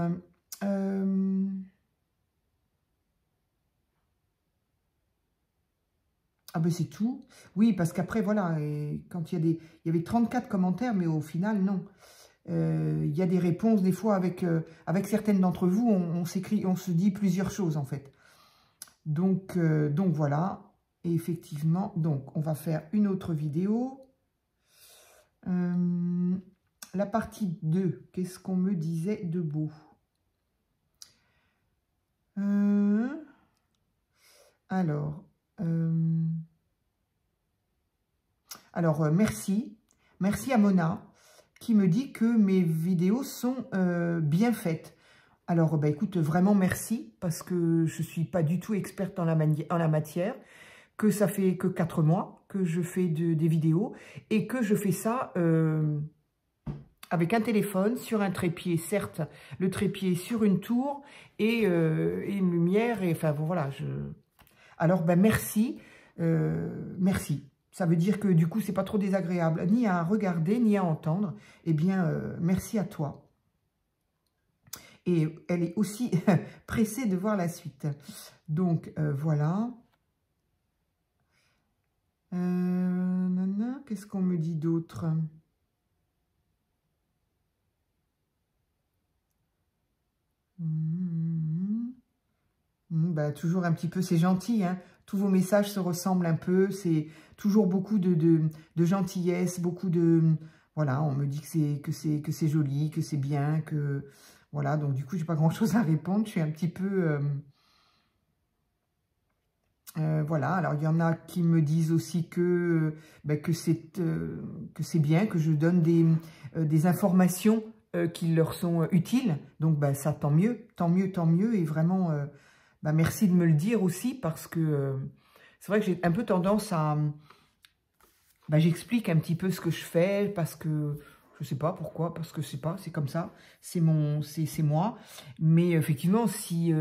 Ah ben c'est tout. Oui, parce qu'après, voilà, et quand il y avait 34 commentaires, mais au final, non. Il y a des réponses, des fois, avec certaines d'entre vous, on se dit plusieurs choses, en fait. Donc voilà. Et effectivement, donc, on va faire une autre vidéo. La partie 2, qu'est-ce qu'on me disait de beau? Alors, merci. Merci à Mona qui me dit que mes vidéos sont bien faites. Alors, bah, écoute, vraiment merci parce que je ne suis pas du tout experte en la matière, que ça fait que 4 mois que je fais des vidéos et que je fais ça avec un téléphone sur un trépied, certes, le trépied sur une tour et une lumière. Et enfin, bon, voilà. Alors, ben, merci. Merci. Ça veut dire que du coup, c'est pas trop désagréable, ni à regarder, ni à entendre. Eh bien, merci à toi. Et elle est aussi pressée de voir la suite. Donc, voilà. Qu'est-ce qu'on me dit d'autre? Bah, toujours un petit peu, c'est gentil, hein. Tous vos messages se ressemblent un peu, c'est toujours beaucoup de gentillesse, beaucoup de... Voilà, on me dit que c'est joli, que c'est bien, que... Voilà, donc du coup, j'ai pas grand-chose à répondre, je suis un petit peu... voilà, alors il y en a qui me disent aussi que c'est bien, que je donne des informations qui leur sont utiles. Donc bah, ça, tant mieux, tant mieux, tant mieux. Et vraiment, bah, merci de me le dire aussi parce que c'est vrai que j'ai un peu tendance à... Bah, j'explique un petit peu ce que je fais parce que... Je sais pas pourquoi, parce que c'est comme ça, c'est moi. Mais effectivement, si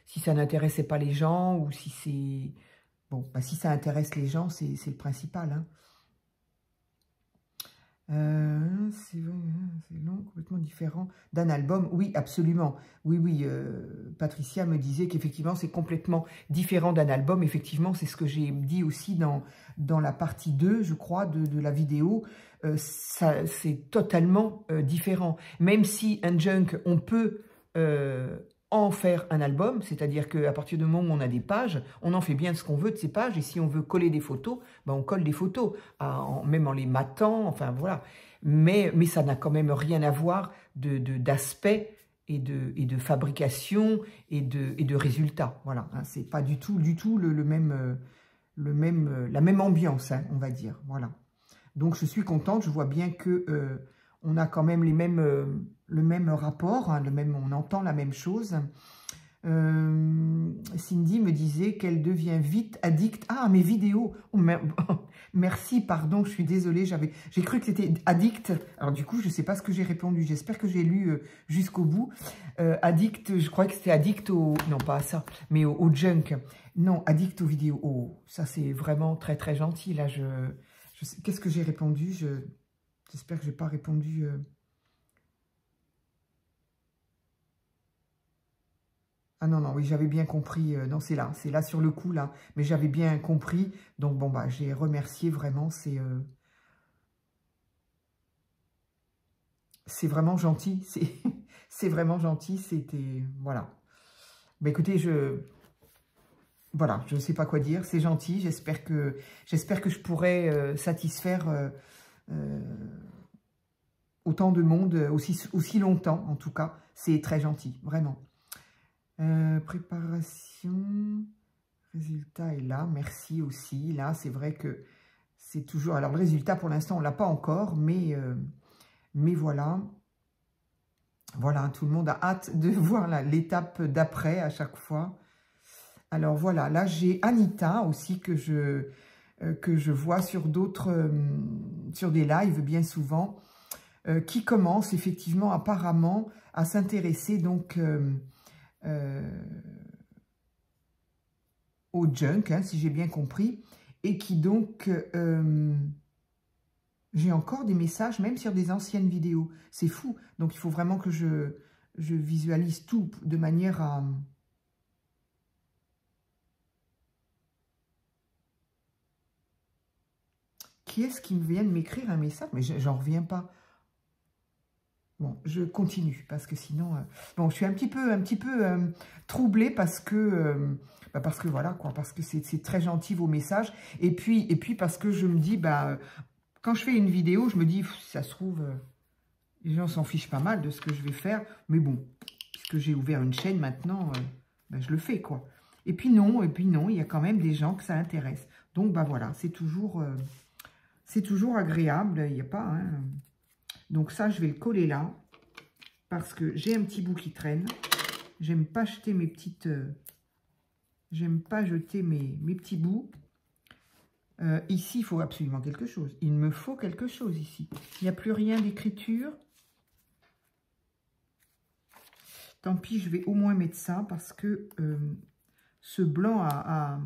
ça n'intéressait pas les gens ou si c'est... Bon, bah, si ça intéresse les gens, c'est le principal. Hein. C'est long, complètement différent d'un album. Oui, absolument. Oui, oui, Patricia me disait qu'effectivement, c'est complètement différent d'un album. Effectivement, c'est ce que j'ai dit aussi dans la partie 2, je crois, de la vidéo. C'est totalement différent. Même si un junk, on peut en faire un album, c'est-à-dire qu'à partir du moment où on a des pages, on en fait bien ce qu'on veut de ces pages, et si on veut coller des photos, ben on colle des photos, même en les matant, enfin voilà. Mais ça n'a quand même rien à voir d'aspect et de fabrication et de résultats. Voilà, hein, c'est pas du tout la même ambiance, hein, on va dire. Voilà. Donc je suis contente, je vois bien que on a quand même le même rapport, hein, on entend la même chose. Cindy me disait qu'elle devient vite addict. Ah, mes vidéos. Oh, merci, pardon, je suis désolée, j'ai cru que c'était addict. Alors du coup, je ne sais pas ce que j'ai répondu. J'espère que j'ai lu jusqu'au bout. Addict, je crois que c'était addict au... Non, pas à ça, mais au junk. Non, addict aux vidéos. Oh, ça c'est vraiment très très gentil. Là, qu'est-ce que j'ai répondu? J'espère que je n'ai pas répondu... Ah non, non, oui, j'avais bien compris. Non, c'est là sur le coup, là. Mais j'avais bien compris. Donc, bon, bah, j'ai remercié vraiment. C'est vraiment gentil. C'est vraiment gentil. C'était... Voilà. Bah, écoutez, voilà, je ne sais pas quoi dire. C'est gentil. J'espère que je pourrai satisfaire autant de monde aussi longtemps, en tout cas. C'est très gentil, vraiment. Préparation, résultat est là, merci aussi. Là, c'est vrai que c'est toujours... Alors, le résultat, pour l'instant, on ne l'a pas encore, mais voilà. Voilà, tout le monde a hâte de voir l'étape d'après à chaque fois. Alors, voilà, là, j'ai Anita aussi que je vois sur sur des lives bien souvent, qui commence effectivement apparemment à s'intéresser donc... au junk, hein, si j'ai bien compris, et qui donc, j'ai encore des messages, même sur des anciennes vidéos, c'est fou, donc il faut vraiment que je visualise tout de manière à... Qui est-ce qui vient de m'écrire un message? Mais j'en reviens pas. Bon, je continue, parce que sinon... bon, je suis un petit peu troublée parce que voilà, quoi, parce que c'est très gentil vos messages. Et puis parce que je me dis, bah, quand je fais une vidéo, je me dis, ça se trouve, les gens s'en fichent pas mal de ce que je vais faire. Mais bon, puisque j'ai ouvert une chaîne maintenant, bah, je le fais, quoi. Et puis non, il y a quand même des gens que ça intéresse. Donc, bah voilà, c'est toujours agréable, il n'y a pas... Hein, donc ça, je vais le coller là, parce que j'ai un petit bout qui traîne. J'aime pas jeter mes petites... j'aime pas jeter mes petits bouts. Ici, il faut absolument quelque chose. Il me faut quelque chose ici. Il n'y a plus rien d'écriture. Tant pis, je vais au moins mettre ça, parce que ce blanc à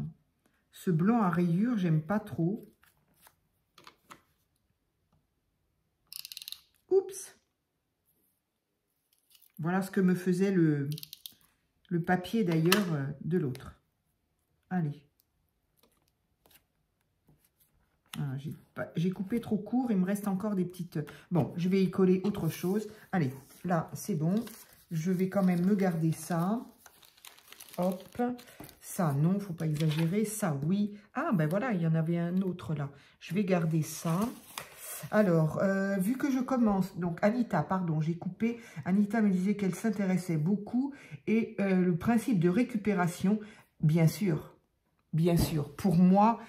rayures, j'aime pas trop. Oups! Voilà ce que me faisait le papier d'ailleurs de l'autre. Allez. J'ai coupé trop court, il me reste encore des petites... Bon, je vais y coller autre chose. Allez, là, c'est bon. Je vais quand même me garder ça. Hop. Ça, non, il ne faut pas exagérer. Ça, oui. Ah, ben voilà, il y en avait un autre là. Je vais garder ça. Alors, vu que je commence, donc Anita, pardon, j'ai coupé. Anita me disait qu'elle s'intéressait beaucoup. Et le principe de récupération, bien sûr, pour moi,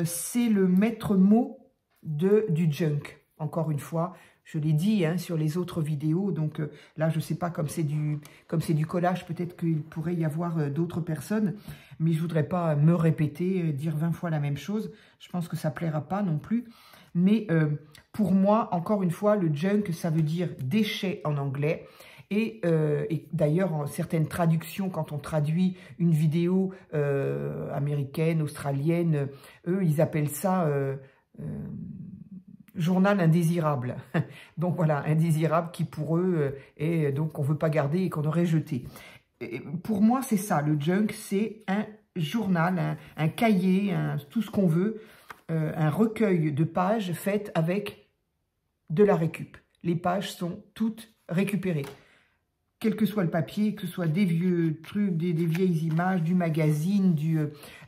c'est le maître mot du junk. Encore une fois, je l'ai dit hein, sur les autres vidéos. Donc là, je ne sais pas, comme c'est du collage, peut-être qu'il pourrait y avoir d'autres personnes. Mais je ne voudrais pas me répéter, dire 20 fois la même chose. Je pense que ça ne plaira pas non plus. Mais pour moi, encore une fois, le junk, ça veut dire déchet en anglais. Et d'ailleurs, en certaines traductions, quand on traduit une vidéo américaine, australienne, eux, ils appellent ça, journal indésirable. Donc voilà, indésirable qui pour eux est donc qu'on ne veut pas garder et qu'on aurait jeté. Et pour moi, c'est ça, le junk, c'est un journal, un cahier, tout ce qu'on veut, un recueil de pages faites avec de la récup. Les pages sont toutes récupérées. Quel que soit le papier, que ce soit des vieux trucs, des vieilles images, du magazine,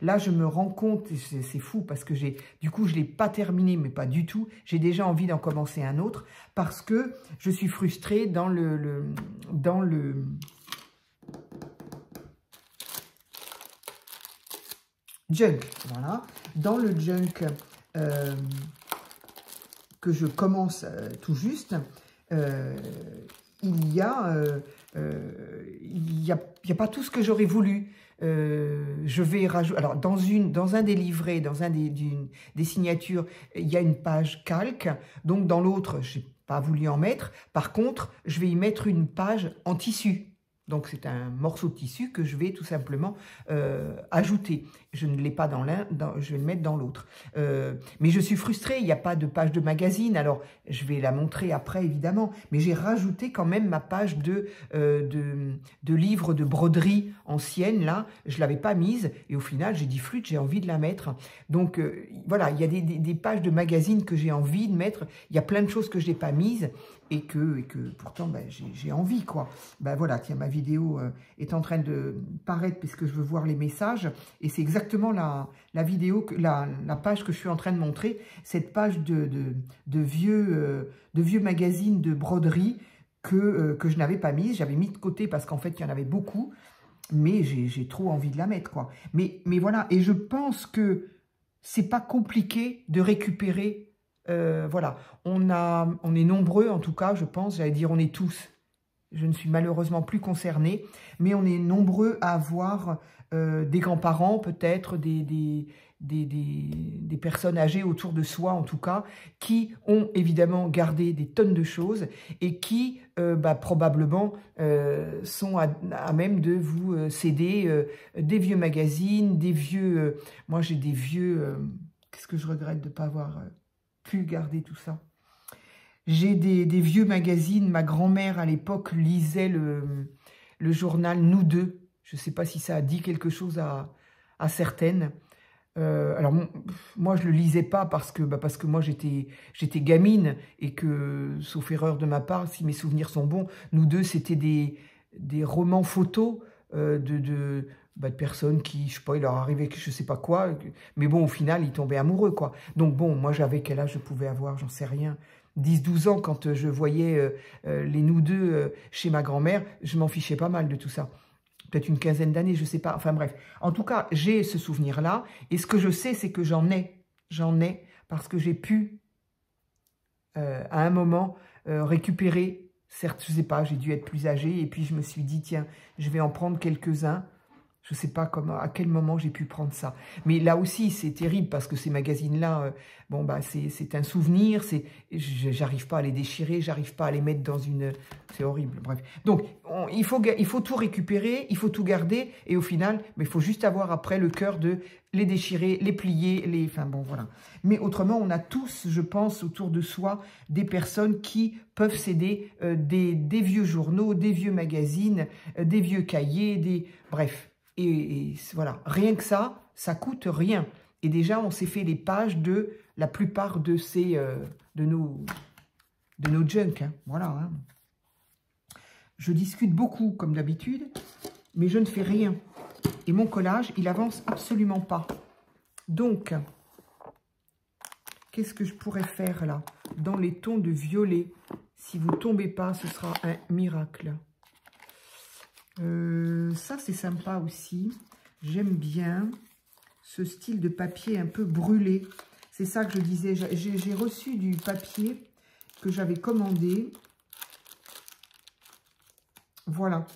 là, je me rends compte, c'est fou, parce que du coup, je ne l'ai pas terminé, mais pas du tout. J'ai déjà envie d'en commencer un autre, parce que je suis frustrée dans le junk, voilà. Dans le junk que je commence tout juste, il y a pas tout ce que j'aurais voulu. Je vais rajouter. Alors, dans un des livrets, dans un des signatures, il y a une page calque. Donc, dans l'autre, je n'ai pas voulu en mettre. Par contre, je vais y mettre une page en tissu. Donc, c'est un morceau de tissu que je vais tout simplement ajouter. Je ne l'ai pas dans l'un, je vais le mettre dans l'autre. Mais je suis frustrée, il n'y a pas de page de magazine. Alors, je vais la montrer après, évidemment. Mais j'ai rajouté quand même ma page de livres de broderie ancienne. Là, je ne l'avais pas mise. Et au final, j'ai dit, flûte, j'ai envie de la mettre. Donc, voilà, il y a des pages de magazine que j'ai envie de mettre. Il y a plein de choses que je n'ai pas mises. Et que pourtant, ben, j'ai envie, quoi. Ben voilà, tiens, ma vidéo est en train de paraître puisque je veux voir les messages. Et c'est exactement la vidéo, la page que je suis en train de montrer. Cette page de vieux magazines de broderie que je n'avais pas mise. J'avais mis de côté parce qu'en fait, il y en avait beaucoup. Mais j'ai trop envie de la mettre, quoi. Mais voilà, et je pense que c'est pas compliqué de récupérer. Voilà, on est nombreux en tout cas, je pense, j'allais dire on est tous, je ne suis malheureusement plus concernée, mais on est nombreux à avoir des grands-parents, peut-être des personnes âgées autour de soi en tout cas, qui ont évidemment gardé des tonnes de choses et qui probablement sont à même de vous céder des vieux magazines, des vieux... moi j'ai des vieux... qu'est-ce que je regrette de ne pas avoir... pu garder tout ça. J'ai des vieux magazines. Ma grand-mère, à l'époque, lisait le journal Nous deux. Je ne sais pas si ça a dit quelque chose à certaines. Alors, moi, je ne le lisais pas parce que moi, j'étais gamine et que, sauf erreur de ma part, si mes souvenirs sont bons, Nous deux, c'était des romans photos de personnes qui, je sais pas, il leur arrivait je sais pas quoi, mais bon, au final, ils tombaient amoureux, quoi. Donc bon, moi, j'avais quel âge je pouvais avoir, j'en sais rien, 10-12 ans, quand je voyais les Nous deux chez ma grand-mère, je m'en fichais pas mal de tout ça. Peut-être une quinzaine d'années, je sais pas, enfin bref. En tout cas, j'ai ce souvenir-là, et ce que je sais, c'est que j'en ai, parce que j'ai pu, à un moment, récupérer, certes, je sais pas, j'ai dû être plus âgée, et puis je me suis dit, tiens, je vais en prendre quelques-uns. Je ne sais pas à quel moment j'ai pu prendre ça. Mais là aussi, c'est terrible parce que ces magazines-là, c'est un souvenir. J'arrive pas à les déchirer, j'arrive pas à les mettre dans une... C'est horrible, bref. Donc, il faut tout récupérer, il faut tout garder. Et au final, il faut juste avoir après le cœur de les déchirer, les plier, enfin bon, voilà. Mais autrement, on a tous, je pense, autour de soi, des personnes qui peuvent céder des vieux journaux, des vieux magazines, des vieux cahiers, bref. Et voilà, rien que ça coûte rien. Et déjà, on s'est fait les pages de la plupart de nos junk. Hein. Voilà. Hein. Je discute beaucoup, comme d'habitude, mais je ne fais rien. Et mon collage, il avance absolument pas. Donc, qu'est-ce que je pourrais faire là? Dans les tons de violet. Si vous ne tombez pas, ce sera un miracle. Ça, c'est sympa aussi. J'aime bien ce style de papier un peu brûlé. C'est ça que je disais. J'ai reçu du papier que j'avais commandé. Voilà.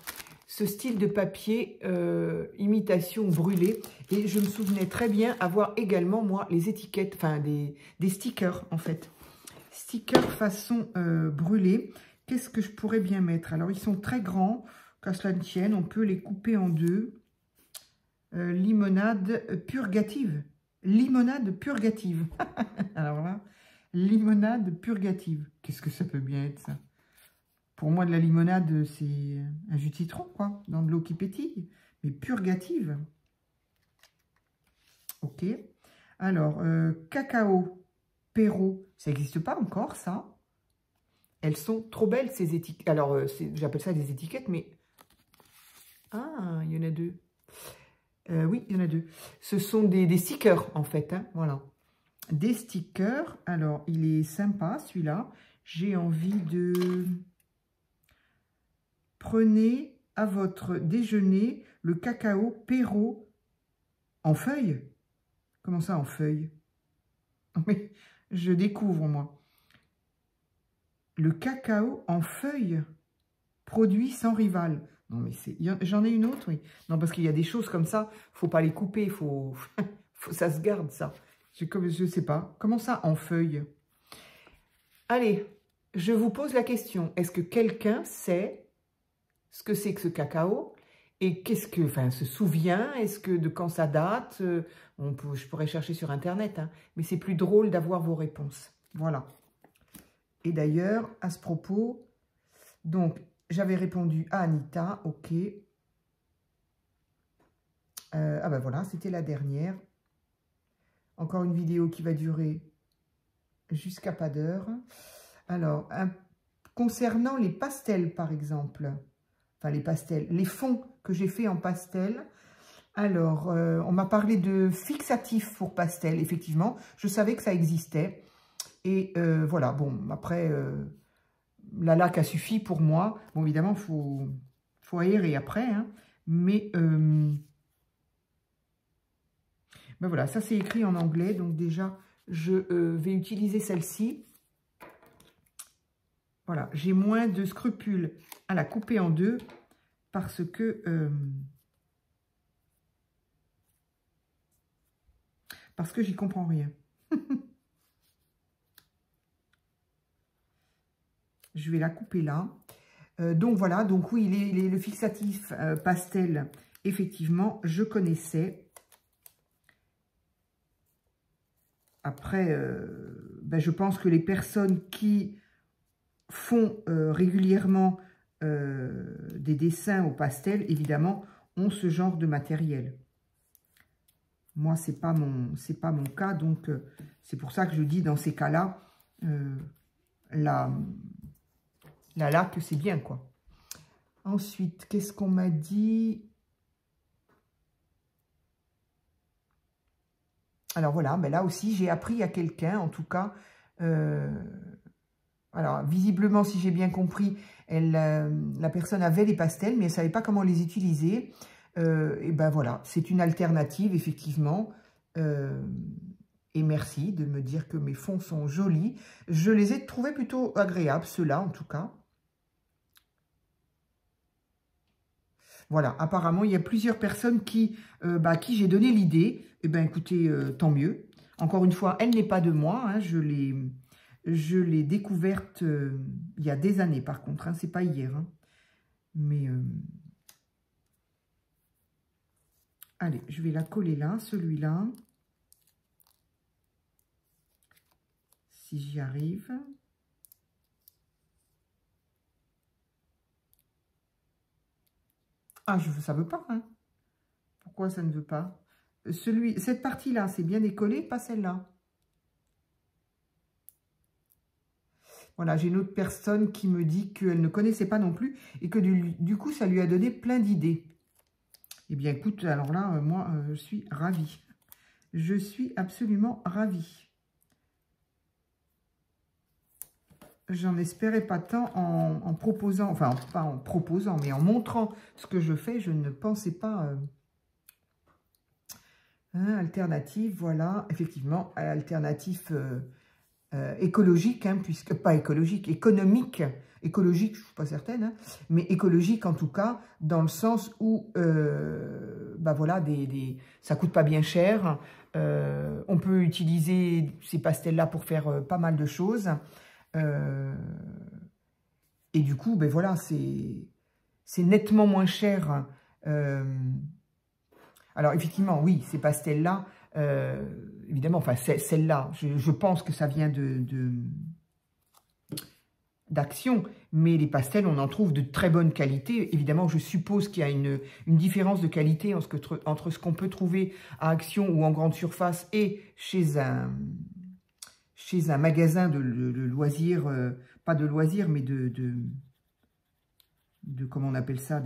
Ce style de papier imitation brûlée. Et je me souvenais très bien avoir également, moi, les étiquettes, enfin, des stickers, en fait. Stickers façon brûlée. Qu'est-ce que je pourrais bien mettre? Alors, ils sont très grands. Qu'à cela ne tienne, on peut les couper en deux. Limonade purgative. Limonade purgative. Alors là, Limonade purgative. Qu'est-ce que ça peut bien être, ça? Pour moi, de la limonade, c'est un jus de citron, quoi, dans de l'eau qui pétille. Mais purgative. Ok. Alors, cacao, Perrault, ça n'existe pas encore, ça. Elles sont trop belles, ces étiquettes. Alors, j'appelle ça des étiquettes, mais... Ah, il y en a deux. Oui, il y en a deux. Ce sont des stickers, en fait. Hein, voilà. Des stickers. Alors, il est sympa, celui-là. J'ai envie de... Prenez à votre déjeuner le cacao Perrault en feuilles. Comment ça, en feuilles? Mais je découvre, moi. Le cacao en feuilles, produit sans rival. Non, mais j'en ai une autre, oui. Non, parce qu'il y a des choses comme ça, faut pas les couper, ça se garde, ça. Je sais pas. Comment ça, en feuilles? Allez, je vous pose la question. Est-ce que quelqu'un sait ce que c'est que ce cacao? Et qu'est-ce que, enfin, se souvient? Est-ce que de quand ça date? Je pourrais chercher sur Internet, hein, mais c'est plus drôle d'avoir vos réponses. Voilà. Et d'ailleurs, à ce propos, donc, j'avais répondu à Anita, ok. Ah ben voilà, c'était la dernière. Encore une vidéo qui va durer jusqu'à pas d'heure. Alors, concernant les pastels, par exemple, enfin les pastels, les fonds que j'ai fait en pastel, alors, on m'a parlé de fixatif pour pastel, effectivement. Je savais que ça existait. Et voilà, bon, après, la laque a suffi pour moi. Bon, évidemment, faut aérer après, hein. Mais, ben voilà, ça c'est écrit en anglais. Donc déjà, je vais utiliser celle-ci. Voilà, j'ai moins de scrupules à la couper en deux parce que... j'y comprends rien. Je vais la couper là. Donc voilà, donc oui, le fixatif pastel, effectivement, je connaissais. Après, ben, je pense que les personnes qui font régulièrement des dessins au pastel, évidemment, ont ce genre de matériel. Moi, c'est pas mon cas, donc c'est pour ça que je dis dans ces cas-là, la laque, c'est bien, quoi. Ensuite, qu'est-ce qu'on m'a dit? Alors voilà, ben là aussi, j'ai appris à quelqu'un, en tout cas. Alors, visiblement, si j'ai bien compris, la personne avait les pastels, mais elle ne savait pas comment les utiliser. Et ben voilà, c'est une alternative, effectivement. Et merci de me dire que mes fonds sont jolis. Je les ai trouvés plutôt agréables, ceux-là, en tout cas. Voilà, apparemment, il y a plusieurs personnes à qui j'ai donné l'idée. Eh bien, écoutez, tant mieux. Encore une fois, elle n'est pas de moi. Hein, je l'ai découverte il y a des années, par contre. Hein, c'est pas hier. Hein. Mais, allez, je vais la coller là, celui-là. Si j'y arrive. Ah, ça ne veut pas. Hein. Pourquoi ça ne veut pas? Cette partie-là, c'est bien décollé, pas celle-là. Voilà, j'ai une autre personne qui me dit qu'elle ne connaissait pas non plus et que du coup, ça lui a donné plein d'idées. Eh bien, écoute, alors là, moi, je suis ravie. Je suis absolument ravie. J'en espérais pas tant en proposant, enfin, pas en proposant, mais en montrant ce que je fais, je ne pensais pas... alternative, voilà, effectivement, alternative écologique, hein, puisque pas écologique, économique, écologique, je ne suis pas certaine, hein, mais écologique en tout cas, dans le sens où, bah voilà, ça coûte pas bien cher, on peut utiliser ces pastels-là pour faire pas mal de choses, et du coup, ben voilà, c'est nettement moins cher. Alors, effectivement, oui, ces pastels-là, évidemment, enfin celle-là, je pense que ça vient d'Action, mais les pastels, on en trouve de très bonne qualité. Évidemment, je suppose qu'il y a une différence de qualité entre ce qu'on peut trouver à Action ou en grande surface et chez un magasin de loisirs, pas de loisirs, mais comment on appelle ça,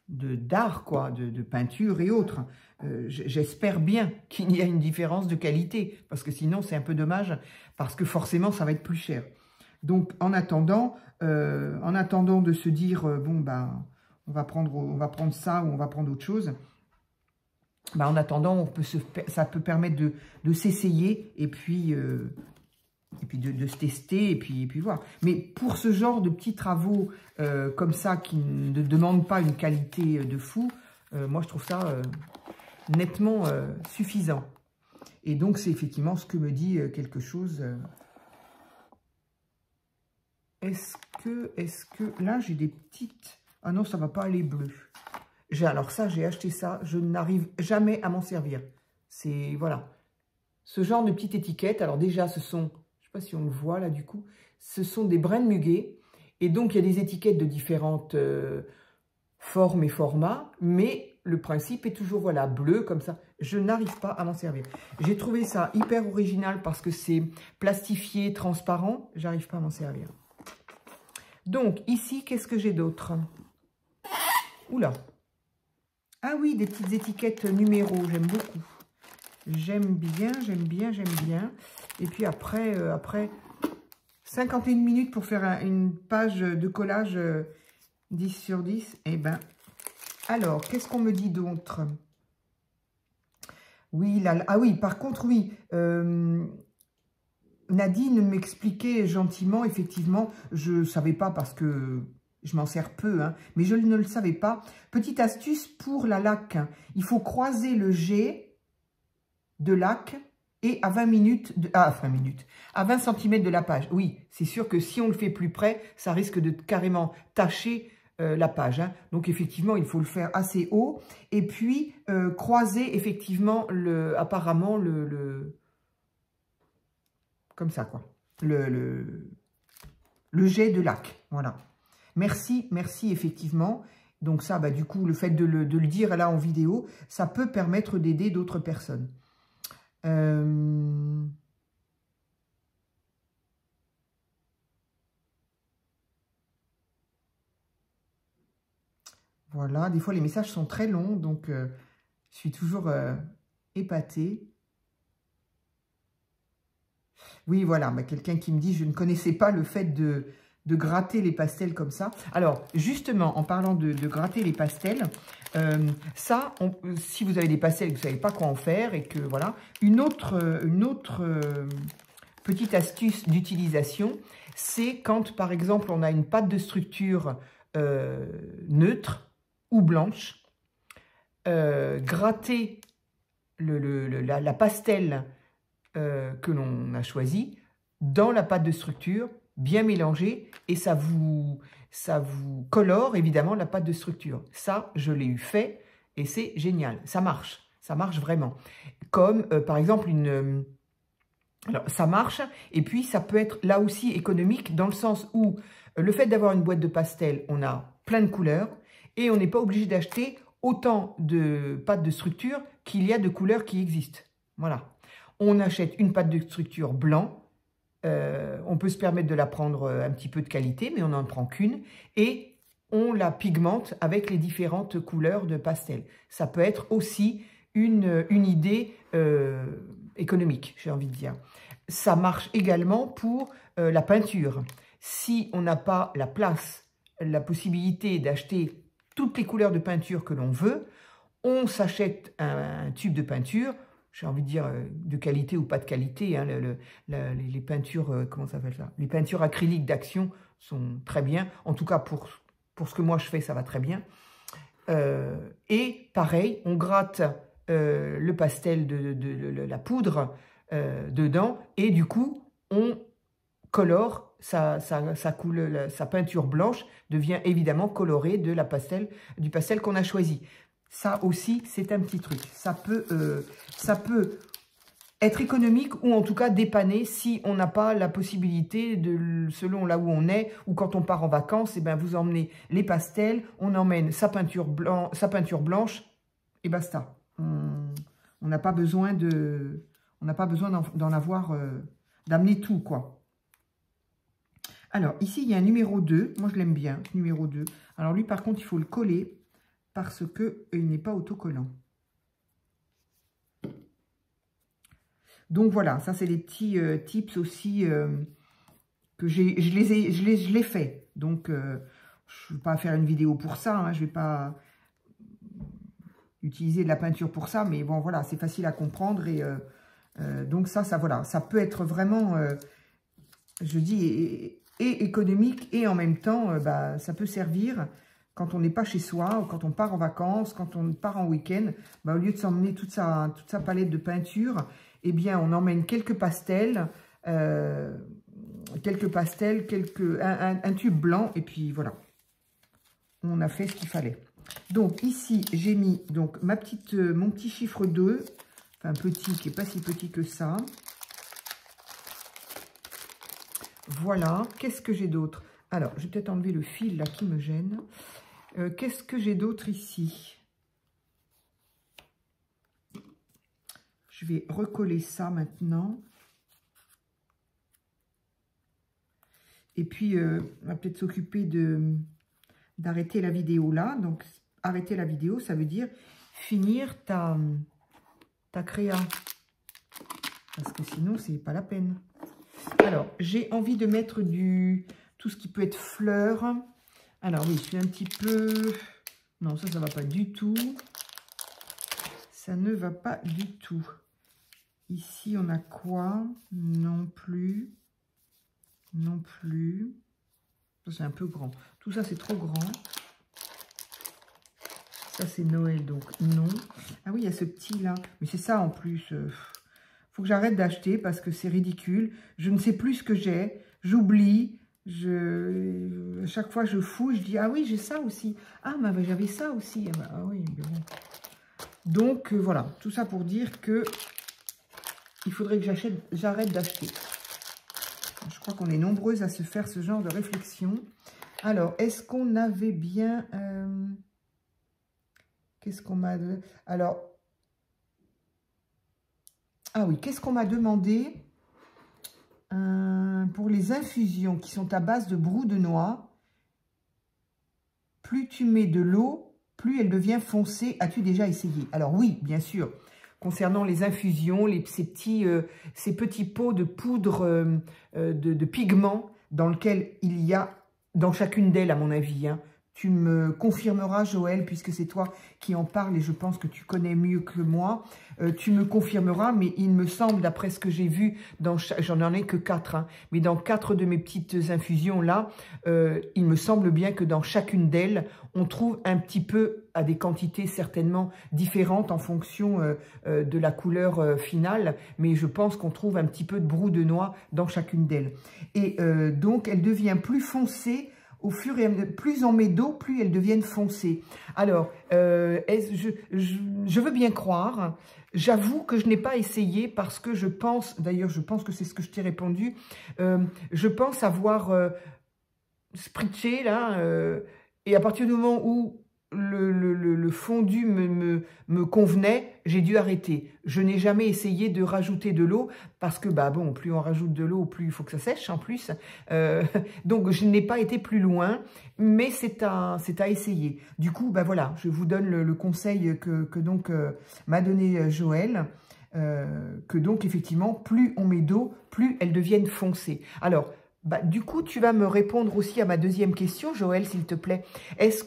d'art, quoi, de peinture et autres. J'espère bien qu'il y a une différence de qualité, parce que sinon c'est un peu dommage, parce que forcément ça va être plus cher. Donc en attendant de se dire, bon, bah, on va prendre ça ou on va prendre autre chose, bah, en attendant, ça peut permettre de s'essayer et puis de se tester et puis voir. Mais pour ce genre de petits travaux comme ça, qui ne demandent pas une qualité de fou, moi je trouve ça nettement suffisant. Et donc c'est effectivement ce que me dit quelque chose. Est-ce que là j'ai des petites... Ah non, ça ne va pas aller bleu. Alors ça, j'ai acheté ça, je n'arrive jamais à m'en servir. C'est, voilà, ce genre de petites étiquettes. Alors déjà, ce sont, je ne sais pas si on le voit là du coup, ce sont des brins de muguet. Et donc, il y a des étiquettes de différentes formes et formats, mais le principe est toujours, voilà, bleu comme ça. Je n'arrive pas à m'en servir. J'ai trouvé ça hyper original parce que c'est plastifié, transparent. J'arrive pas à m'en servir. Donc, ici, qu'est-ce que j'ai d'autre? Oula! Ah oui, des petites étiquettes numéros, j'aime beaucoup. J'aime bien, j'aime bien, j'aime bien. Et puis après, 51 minutes pour faire une page de collage 10 sur 10. Eh ben, alors, qu'est-ce qu'on me dit d'autre? Oui, là, ah oui, par contre, oui. Nadine m'expliquait gentiment, effectivement, je ne savais pas parce que... Je m'en sers peu, hein, mais je ne le savais pas. Petite astuce pour la laque. Il faut croiser le jet de laque et à 20 minutes, à 20 cm de la page. Oui, c'est sûr que si on le fait plus près, ça risque de carrément tacher la page. Hein. Donc effectivement, il faut le faire assez haut. Et puis, croiser effectivement, apparemment, comme ça, quoi. Le jet de laque, voilà. Merci, merci, effectivement. Donc ça, bah, du coup, le fait de le dire là en vidéo, ça peut permettre d'aider d'autres personnes. Voilà, des fois les messages sont très longs, donc je suis toujours épatée. Oui, voilà, bah, quelqu'un qui me dit, je ne connaissais pas le fait de gratter les pastels comme ça. Alors, justement, en parlant de gratter les pastels, ça, si vous avez des pastels et que vous ne savez pas quoi en faire, et que voilà, une autre petite astuce d'utilisation, c'est quand, par exemple, on a une pâte de structure neutre ou blanche, gratter la pastel que l'on a choisi dans la pâte de structure, bien mélangé, et ça vous colore évidemment la pâte de structure. Ça, je l'ai eu fait et c'est génial. Ça marche vraiment. Comme par exemple alors, ça marche, et puis ça peut être là aussi économique dans le sens où le fait d'avoir une boîte de pastel, on a plein de couleurs et on n'est pas obligé d'acheter autant de pâte de structure qu'il y a de couleurs qui existent. Voilà. On achète une pâte de structure blanc. On peut se permettre de la prendre un petit peu de qualité, mais on n'en prend qu'une, et on la pigmente avec les différentes couleurs de pastel. Ça peut être aussi une idée économique, j'ai envie de dire. Ça marche également pour la peinture. Si on n'a pas la place, la possibilité d'acheter toutes les couleurs de peinture que l'on veut, on s'achète un tube de peinture, j'ai envie de dire de qualité ou pas de qualité, hein, les peintures, comment ça s'appelle ça? Les peintures acryliques d'Action sont très bien. En tout cas, pour ce que moi je fais, ça va très bien. Et pareil, on gratte le pastel de la poudre dedans, et du coup, on colore sa peinture blanche, devient évidemment colorée du pastel qu'on a choisi. Ça aussi, c'est un petit truc. Ça peut être économique ou en tout cas dépanner si on n'a pas la possibilité, selon là où on est, ou quand on part en vacances, et ben vous emmenez les pastels, on emmène sa peinture blanche et basta. On n'a pas besoin d'en avoir, d'amener tout, quoi. Alors, ici, il y a un numéro 2. Moi, je l'aime bien, ce numéro 2. Alors, lui, par contre, il faut le coller parce qu'il n'est pas autocollant. Donc, voilà, ça, c'est des petits tips aussi que je l'ai fait. Donc, je ne vais pas faire une vidéo pour ça. Hein, je ne vais pas utiliser de la peinture pour ça. Mais bon, voilà, c'est facile à comprendre. Et donc, voilà, ça peut être vraiment, je dis... et économique, et en même temps, ça peut servir quand on n'est pas chez soi, ou quand on part en vacances, quand on part en week-end, au lieu de s'emmener toute sa palette de peinture, eh bien, on emmène quelques pastels, un tube blanc, et puis voilà. On a fait ce qu'il fallait. Donc, ici, j'ai mis donc, mon petit chiffre 2, enfin, petit, qui n'est pas si petit que ça. Voilà, qu'est-ce que j'ai d'autre? Alors, je vais peut-être enlever le fil là qui me gêne. Qu'est-ce que j'ai d'autre ici? Je vais recoller ça maintenant. Et puis, on va peut-être s'occuper d'arrêter la vidéo là. Donc, arrêter la vidéo, ça veut dire finir ta créa. Parce que sinon, c'est pas la peine. Alors, j'ai envie de mettre tout ce qui peut être fleurs. Alors oui, je suis un petit peu... Non, ça ne va pas du tout. Ça ne va pas du tout. Ici, on a quoi? Non plus. Non plus. Ça, c'est un peu grand. Tout ça, c'est trop grand. Ça, c'est Noël, donc non. Ah oui, il y a ce petit-là. Mais c'est ça, en plus... Faut que j'arrête d'acheter parce que c'est ridicule. Je ne sais plus ce que j'ai. J'oublie. À chaque fois, je fouille. Je dis, ah oui, j'ai ça aussi. Ah, mais j'avais ça aussi. Ah oui, bon. Donc, voilà. Tout ça pour dire que il faudrait que j'arrête d'acheter. Je crois qu'on est nombreuses à se faire ce genre de réflexion. Alors, est-ce qu'on avait bien... Qu'est-ce qu'on m'a... Alors... Ah oui, qu'est-ce qu'on m'a demandé pour les infusions qui sont à base de brou de noix? Plus tu mets de l'eau, plus elle devient foncée. As-tu déjà essayé? Alors oui, bien sûr. Concernant les infusions, ces petits pots de poudre de pigments dans lequel il y a, dans chacune d'elles à mon avis, hein, tu me confirmeras, Joël, puisque c'est toi qui en parles et je pense que tu connais mieux que moi. Tu me confirmeras, mais il me semble, d'après ce que j'ai vu, j'en ai que 4, hein, mais dans 4 de mes petites infusions là, il me semble bien que dans chacune d'elles, on trouve un petit peu, à des quantités certainement différentes en fonction de la couleur finale, mais je pense qu'on trouve un petit peu de brou de noix dans chacune d'elles. Et donc, elle devient plus foncée. Au fur et à mesure, plus on met d'eau, plus elles deviennent foncées. Alors, je veux bien croire. J'avoue que je n'ai pas essayé parce que je pense, d'ailleurs, je pense que c'est ce que je t'ai répondu, je pense avoir spritché, là, et à partir du moment où le fondu me convenait, j'ai dû arrêter. Je n'ai jamais essayé de rajouter de l'eau parce que, bon, plus on rajoute de l'eau, plus il faut que ça sèche en plus. Donc, je n'ai pas été plus loin, mais c'est à essayer. Du coup, voilà, je vous donne le conseil que donc m'a donné Joël, que donc, effectivement, plus on met d'eau, plus elles deviennent foncées. Alors, du coup, tu vas me répondre aussi à ma deuxième question, Joël, s'il te plaît. Est-ce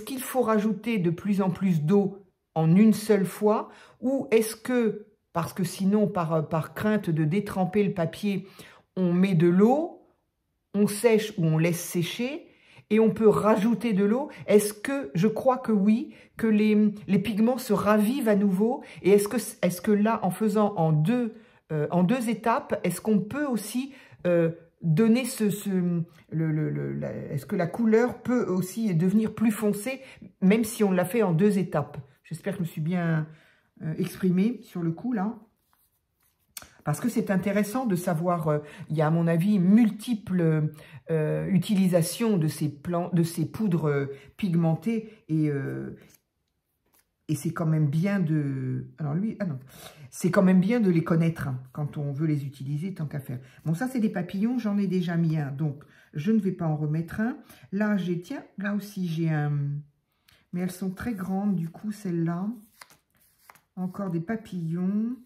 qu'il faut rajouter de plus en plus d'eau en une seule fois? Ou est-ce que, parce que sinon, par crainte de détremper le papier, on met de l'eau, on sèche ou on laisse sécher, et on peut rajouter de l'eau? Est-ce que, je crois que oui, que les pigments se ravivent à nouveau? Et est-ce que là, en faisant en deux étapes, est-ce qu'on peut aussi donner est-ce que la couleur peut aussi devenir plus foncée, même si on l'a fait en 2 étapes. J'espère que je me suis bien exprimée sur le coup, là. Parce que c'est intéressant de savoir, il y a à mon avis multiples utilisations de ces poudres pigmentées et c'est quand même bien de... Alors lui, ah non, c'est quand même bien de les connaître hein, quand on veut les utiliser, tant qu'à faire. Bon, ça c'est des papillons, j'en ai déjà mis un, donc je ne vais pas en remettre un. Là, tiens, là aussi j'ai un... Mais elles sont très grandes, du coup, celles-là. Encore des papillons.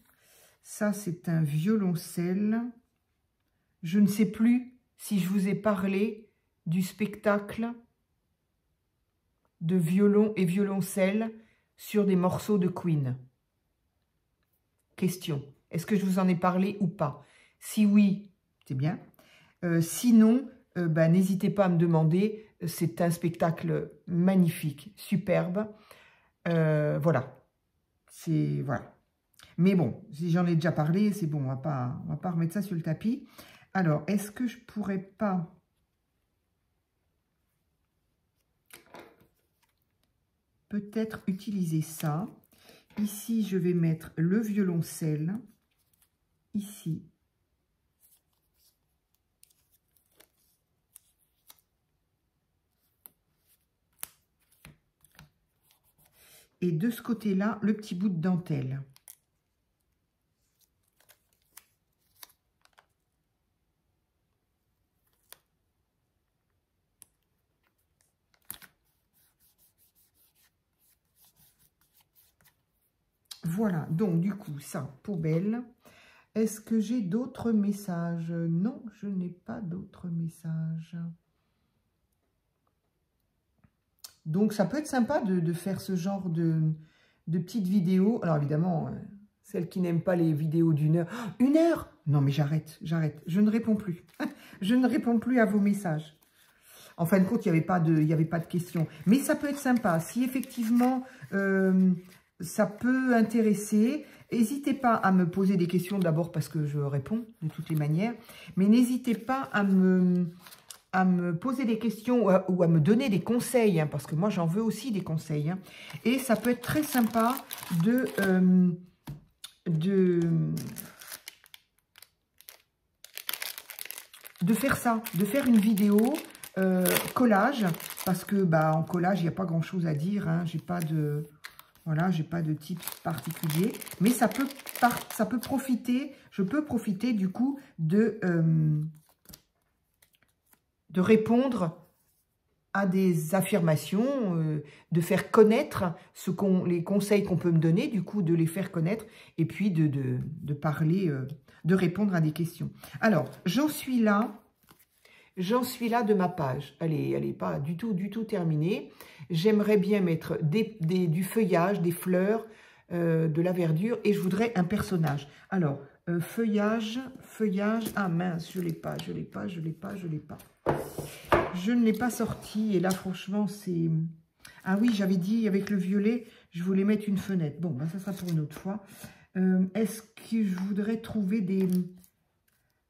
Ça, c'est un violoncelle. Je ne sais plus si je vous ai parlé du spectacle de violon et violoncelle sur des morceaux de Queen. Question, est-ce que je vous en ai parlé ou pas? Si oui, c'est bien. Sinon, n'hésitez pas à me demander. C'est un spectacle magnifique, superbe. Voilà. Voilà. Mais bon, si j'en ai déjà parlé, c'est bon, on va pas remettre ça sur le tapis. Alors, est-ce que je pourrais pas... peut-être utiliser ça. Ici, je vais mettre le violoncelle. Ici. Et de ce côté-là, le petit bout de dentelle. Voilà, donc du coup, ça, poubelle. Est-ce que j'ai d'autres messages? Non, je n'ai pas d'autres messages. Donc, ça peut être sympa de faire ce genre de petites vidéos. Alors, évidemment, celles qui n'aiment pas les vidéos d'1 heure. 1 heure? Non, mais j'arrête. Je ne réponds plus. Je ne réponds plus à vos messages. En fin de compte, il n'y avait pas de questions. Mais ça peut être sympa. Si effectivement, ça peut intéresser, n'hésitez pas à me poser des questions d'abord parce que je réponds de toutes les manières. Mais n'hésitez pas à me poser des questions ou à me donner des conseils, hein, parce que moi, j'en veux aussi des conseils. Hein. Et ça peut être très sympa de faire ça, de faire une vidéo collage, parce que en collage, il n'y a pas grand-chose à dire. Hein, j'ai pas de... Voilà, j'ai pas de type particulier. Mais ça peut profiter, je peux profiter du coup de répondre à des affirmations, de faire connaître les conseils qu'on peut me donner, du coup de les faire connaître, et puis de parler, de répondre à des questions. Alors, j'en suis là de ma page. Elle est pas du tout terminée. J'aimerais bien mettre du feuillage, des fleurs, de la verdure, et je voudrais un personnage. Alors, feuillage, ah mince, je l'ai pas. Je ne l'ai pas sorti, et là, franchement, c'est... Ah oui, j'avais dit, avec le violet, je voulais mettre une fenêtre. Bon, ça sera pour une autre fois. Est-ce que je voudrais trouver des...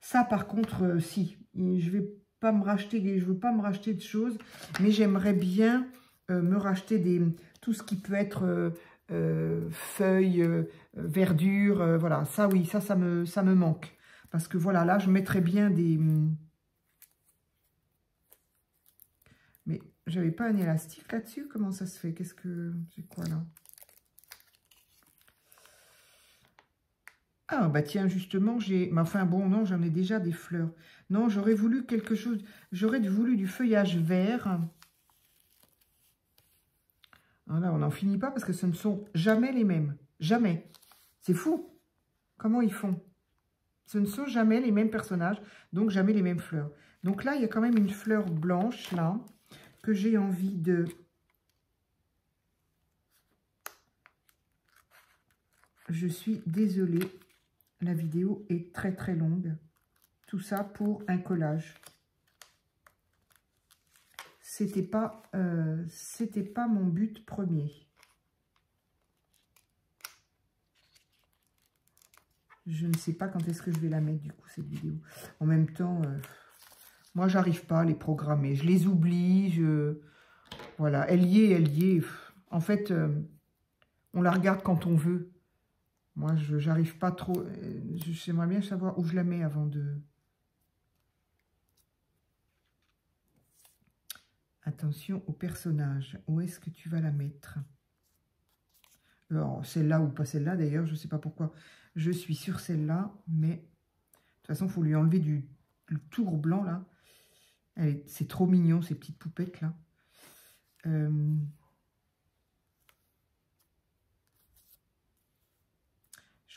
Ça, par contre, si. Je veux pas me racheter de choses, mais j'aimerais bien me racheter tout ce qui peut être feuilles, verdure, voilà. Ça, oui, ça me manque. Parce que, voilà, là, je mettrais bien des... Mais j'avais pas un élastique là-dessus. Comment ça se fait? C'est quoi là? Ah, bah tiens, justement, j'ai... Mais enfin, bon, non, j'en ai déjà des fleurs. Non, j'aurais voulu quelque chose... J'aurais voulu du feuillage vert. Voilà, on n'en finit pas parce que ce ne sont jamais les mêmes. Jamais. C'est fou. Comment ils font? Ce ne sont jamais les mêmes personnages, donc jamais les mêmes fleurs. Donc là, il y a quand même une fleur blanche, là, que j'ai envie de... Je suis désolée, la vidéo est très longue. Tout ça pour un collage. C'était pas mon but premier. Je ne sais pas quand est-ce que je vais la mettre, du coup, cette vidéo. En même temps, Moi, j'arrive pas à les programmer. Je les oublie. Voilà, elle y est. En fait, on la regarde quand on veut. Moi, j'arrive pas trop. J'aimerais bien savoir où je la mets avant de... Attention au personnage. Où est-ce que tu vas la mettre? Alors, celle-là ou pas celle-là, d'ailleurs, je ne sais pas pourquoi. Je suis sur celle-là, mais... De toute façon, il faut lui enlever le tour blanc, là. C'est trop mignon, ces petites poupettes, là. Je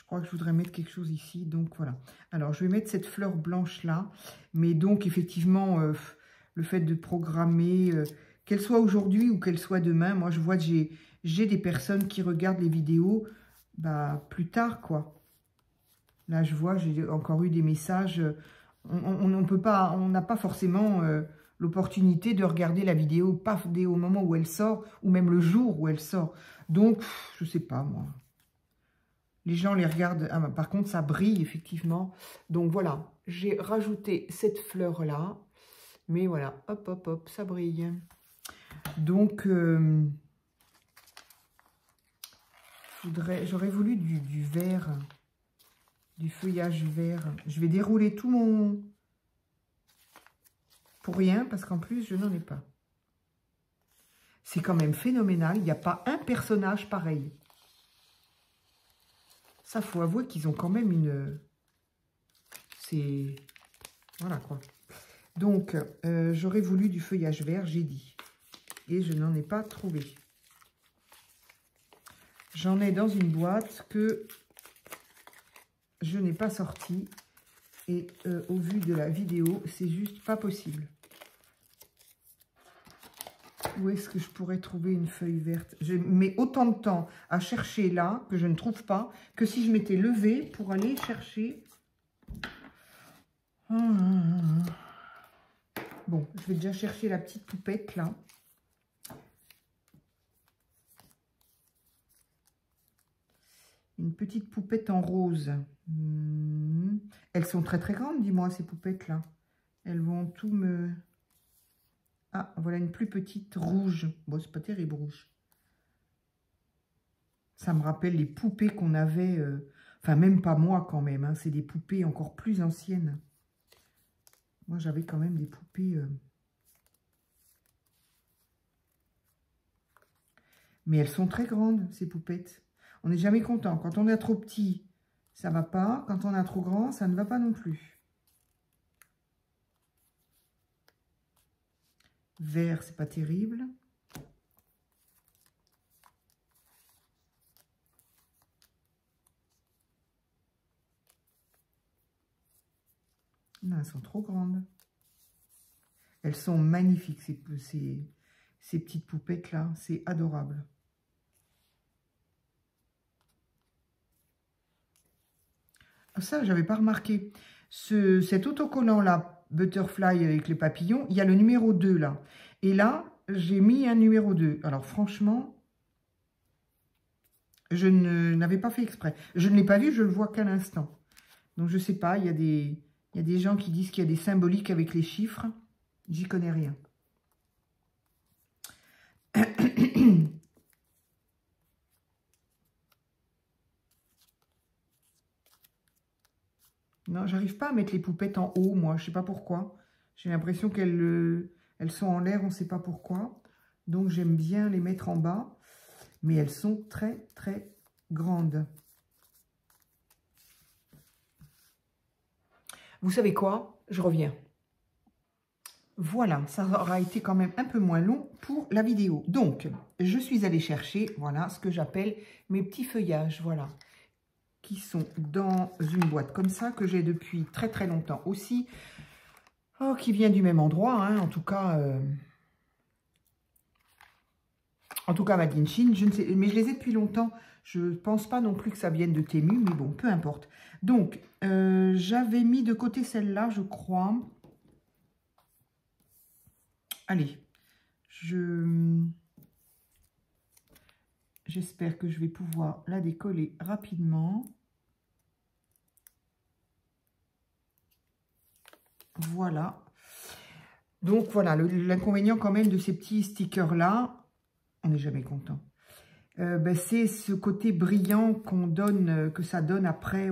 crois que je voudrais mettre quelque chose ici, donc voilà. Alors, je vais mettre cette fleur blanche-là. Mais donc, effectivement, le fait de programmer, qu'elle soit aujourd'hui ou qu'elle soit demain, moi, je vois que j'ai des personnes qui regardent les vidéos plus tard, quoi. Là, je vois, j'ai encore eu des messages. On n'a pas forcément l'opportunité de regarder la vidéo, pas dès au moment où elle sort, ou même le jour où elle sort. Donc, je sais pas, moi. Les gens les regardent. Ah, par contre, ça brille, effectivement. Donc, voilà. J'ai rajouté cette fleur-là. Mais voilà, hop, hop, hop, ça brille. Donc, j'aurais voulu du vert, du feuillage vert. Je vais dérouler tout mon... Pour rien, parce qu'en plus, je n'en ai pas. C'est quand même phénoménal. Il n'y a pas un personnage pareil. Ça, faut avouer qu'ils ont quand même une... C'est... Voilà, quoi. Donc, j'aurais voulu du feuillage vert, j'ai dit. Et je n'en ai pas trouvé. J'en ai dans une boîte que je n'ai pas sortie. Et au vu de la vidéo, c'est juste pas possible. Où est-ce que je pourrais trouver une feuille verte? Je mets autant de temps à chercher là, que je ne trouve pas, que si je m'étais levée pour aller chercher. Bon, je vais déjà chercher la petite poupette là. Une petite poupette en rose. Elles sont très très grandes, dis-moi, ces poupettes là. Elles vont tout me... Ah, voilà une plus petite rouge. Bon, c'est pas terrible rouge. Ça me rappelle les poupées qu'on avait... Enfin, même pas moi quand même. Hein, c'est des poupées encore plus anciennes. Moi, j'avais quand même des poupées... Mais elles sont très grandes, ces poupettes. On n'est jamais content. Quand on est trop petit, ça ne va pas. Quand on est trop grand, ça ne va pas non plus. Vert, c'est pas terrible. Non, elles sont trop grandes. Elles sont magnifiques, ces petites poupettes-là. C'est adorable. Ça, j'avais pas remarqué. Cet autocollant-là, Butterfly avec les papillons, il y a le numéro 2 là. Et là, j'ai mis un numéro 2. Alors franchement, je n'avais pas fait exprès. Je ne l'ai pas vu, je le vois qu'à l'instant. Donc je sais pas, il y a des gens qui disent qu'il y a des symboliques avec les chiffres. J'y connais rien. Non, j'arrive pas à mettre les poupettes en haut, moi. Je sais pas pourquoi. J'ai l'impression qu'elles sont en l'air, on ne sait pas pourquoi. Donc, j'aime bien les mettre en bas. Mais elles sont très, très grandes. Vous savez quoi? Je reviens. Voilà, ça aura été quand même un peu moins long pour la vidéo. Donc, je suis allée chercher, voilà, ce que j'appelle mes petits feuillages, voilà. Qui sont dans une boîte comme ça, que j'ai depuis très très longtemps aussi. Oh, qui vient du même endroit, hein, en tout cas Made in Chine, je ne sais, mais je les ai depuis longtemps. Je ne pense pas non plus que ça vienne de Temu, mais bon, peu importe. Donc, j'avais mis de côté celle-là, je crois. Allez, j'espère que je vais pouvoir la décoller rapidement. Voilà. Donc voilà, l'inconvénient quand même de ces petits stickers-là, on n'est jamais content. Ben, c'est ce côté brillant qu'on donne, que ça donne après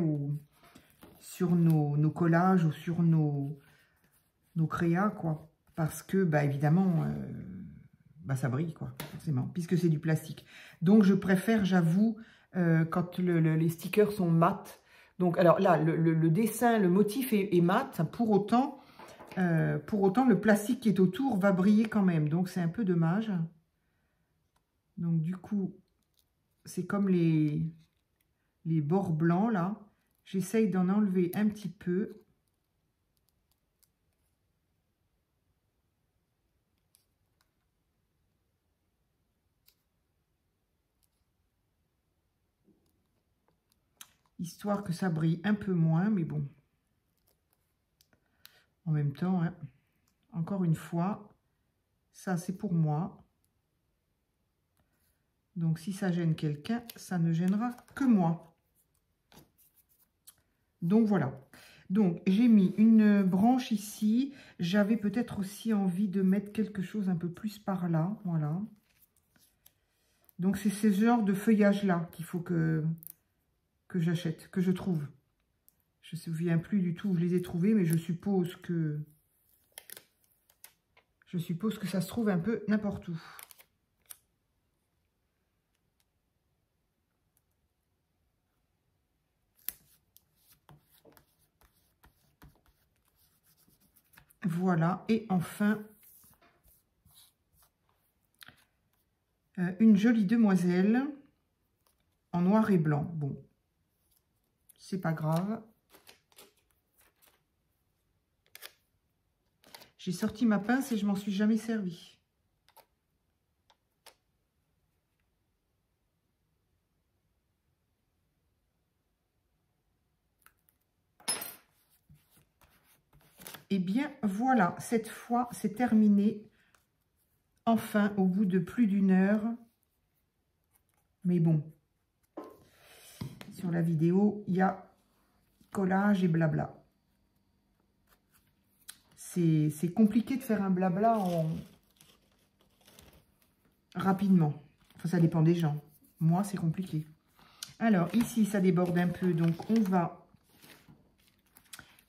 sur nos collages ou sur nos créas, quoi. Parce que, bah, évidemment, ça brille, quoi, forcément, puisque c'est du plastique. Donc, je préfère, j'avoue, quand les stickers sont mat. Donc, alors là, le dessin, le motif est mat. Pour autant, le plastique qui est autour va briller quand même. Donc, c'est un peu dommage. Donc, du coup, c'est comme les bords blancs, là. J'essaye d'en enlever un petit peu. Histoire que ça brille un peu moins, mais bon. En même temps, hein, encore une fois, ça c'est pour moi. Donc si ça gêne quelqu'un, ça ne gênera que moi. Donc voilà. Donc j'ai mis une branche ici. J'avais peut-être aussi envie de mettre quelque chose un peu plus par là. Voilà. Donc c'est ce genre de feuillage-là qu'il faut que j'achète, que je trouve. Je ne me souviens plus du tout où je les ai trouvés, mais je suppose que ça se trouve un peu n'importe où. Voilà, et enfin, une jolie demoiselle en noir et blanc. Bon, c'est pas grave. J'ai sorti ma pince et je m'en suis jamais servi. Et bien voilà, cette fois c'est terminé. Enfin, au bout de plus d'1 heure. Mais bon, sur la vidéo, il y a collage et blabla. C'est compliqué de faire un blabla rapidement. Enfin, ça dépend des gens. Moi, c'est compliqué. Alors, ici, ça déborde un peu. Donc, on va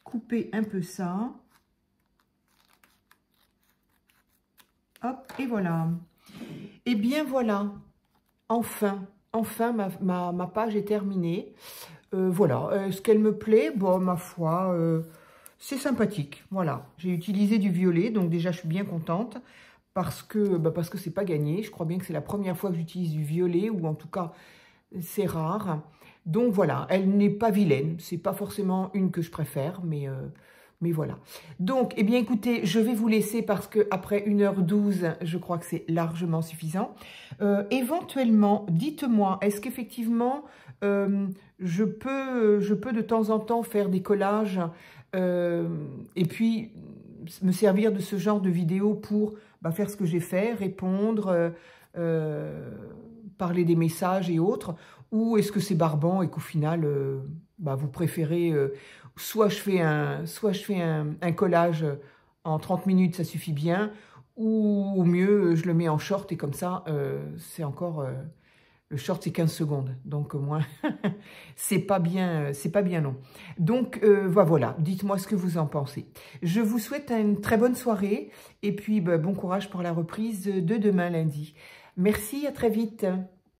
couper un peu ça. Hop, et voilà. Et bien, voilà. Enfin, ma page est terminée. Voilà. Est-ce qu'elle me plaît? Bon, ma foi... c'est sympathique, voilà. J'ai utilisé du violet, donc déjà je suis bien contente parce que c'est pas gagné. Je crois bien que c'est la première fois que j'utilise du violet, ou en tout cas c'est rare. Donc voilà, elle n'est pas vilaine. C'est pas forcément une que je préfère, mais voilà. Donc, eh bien écoutez, je vais vous laisser parce que après 1h12, je crois que c'est largement suffisant. Éventuellement, dites-moi, est-ce qu'effectivement je peux de temps en temps faire des collages et puis me servir de ce genre de vidéo pour faire ce que j'ai fait, répondre, parler des messages et autres, ou est-ce que c'est barbant et qu'au final vous préférez soit je fais un collage en 30 minutes, ça suffit bien, ou au mieux je le mets en short et comme ça c'est encore le short, c'est 15 secondes, donc au moins, c'est pas bien long. Donc, voilà, dites-moi ce que vous en pensez. Je vous souhaite une très bonne soirée, et puis bon courage pour la reprise de demain lundi. Merci, à très vite.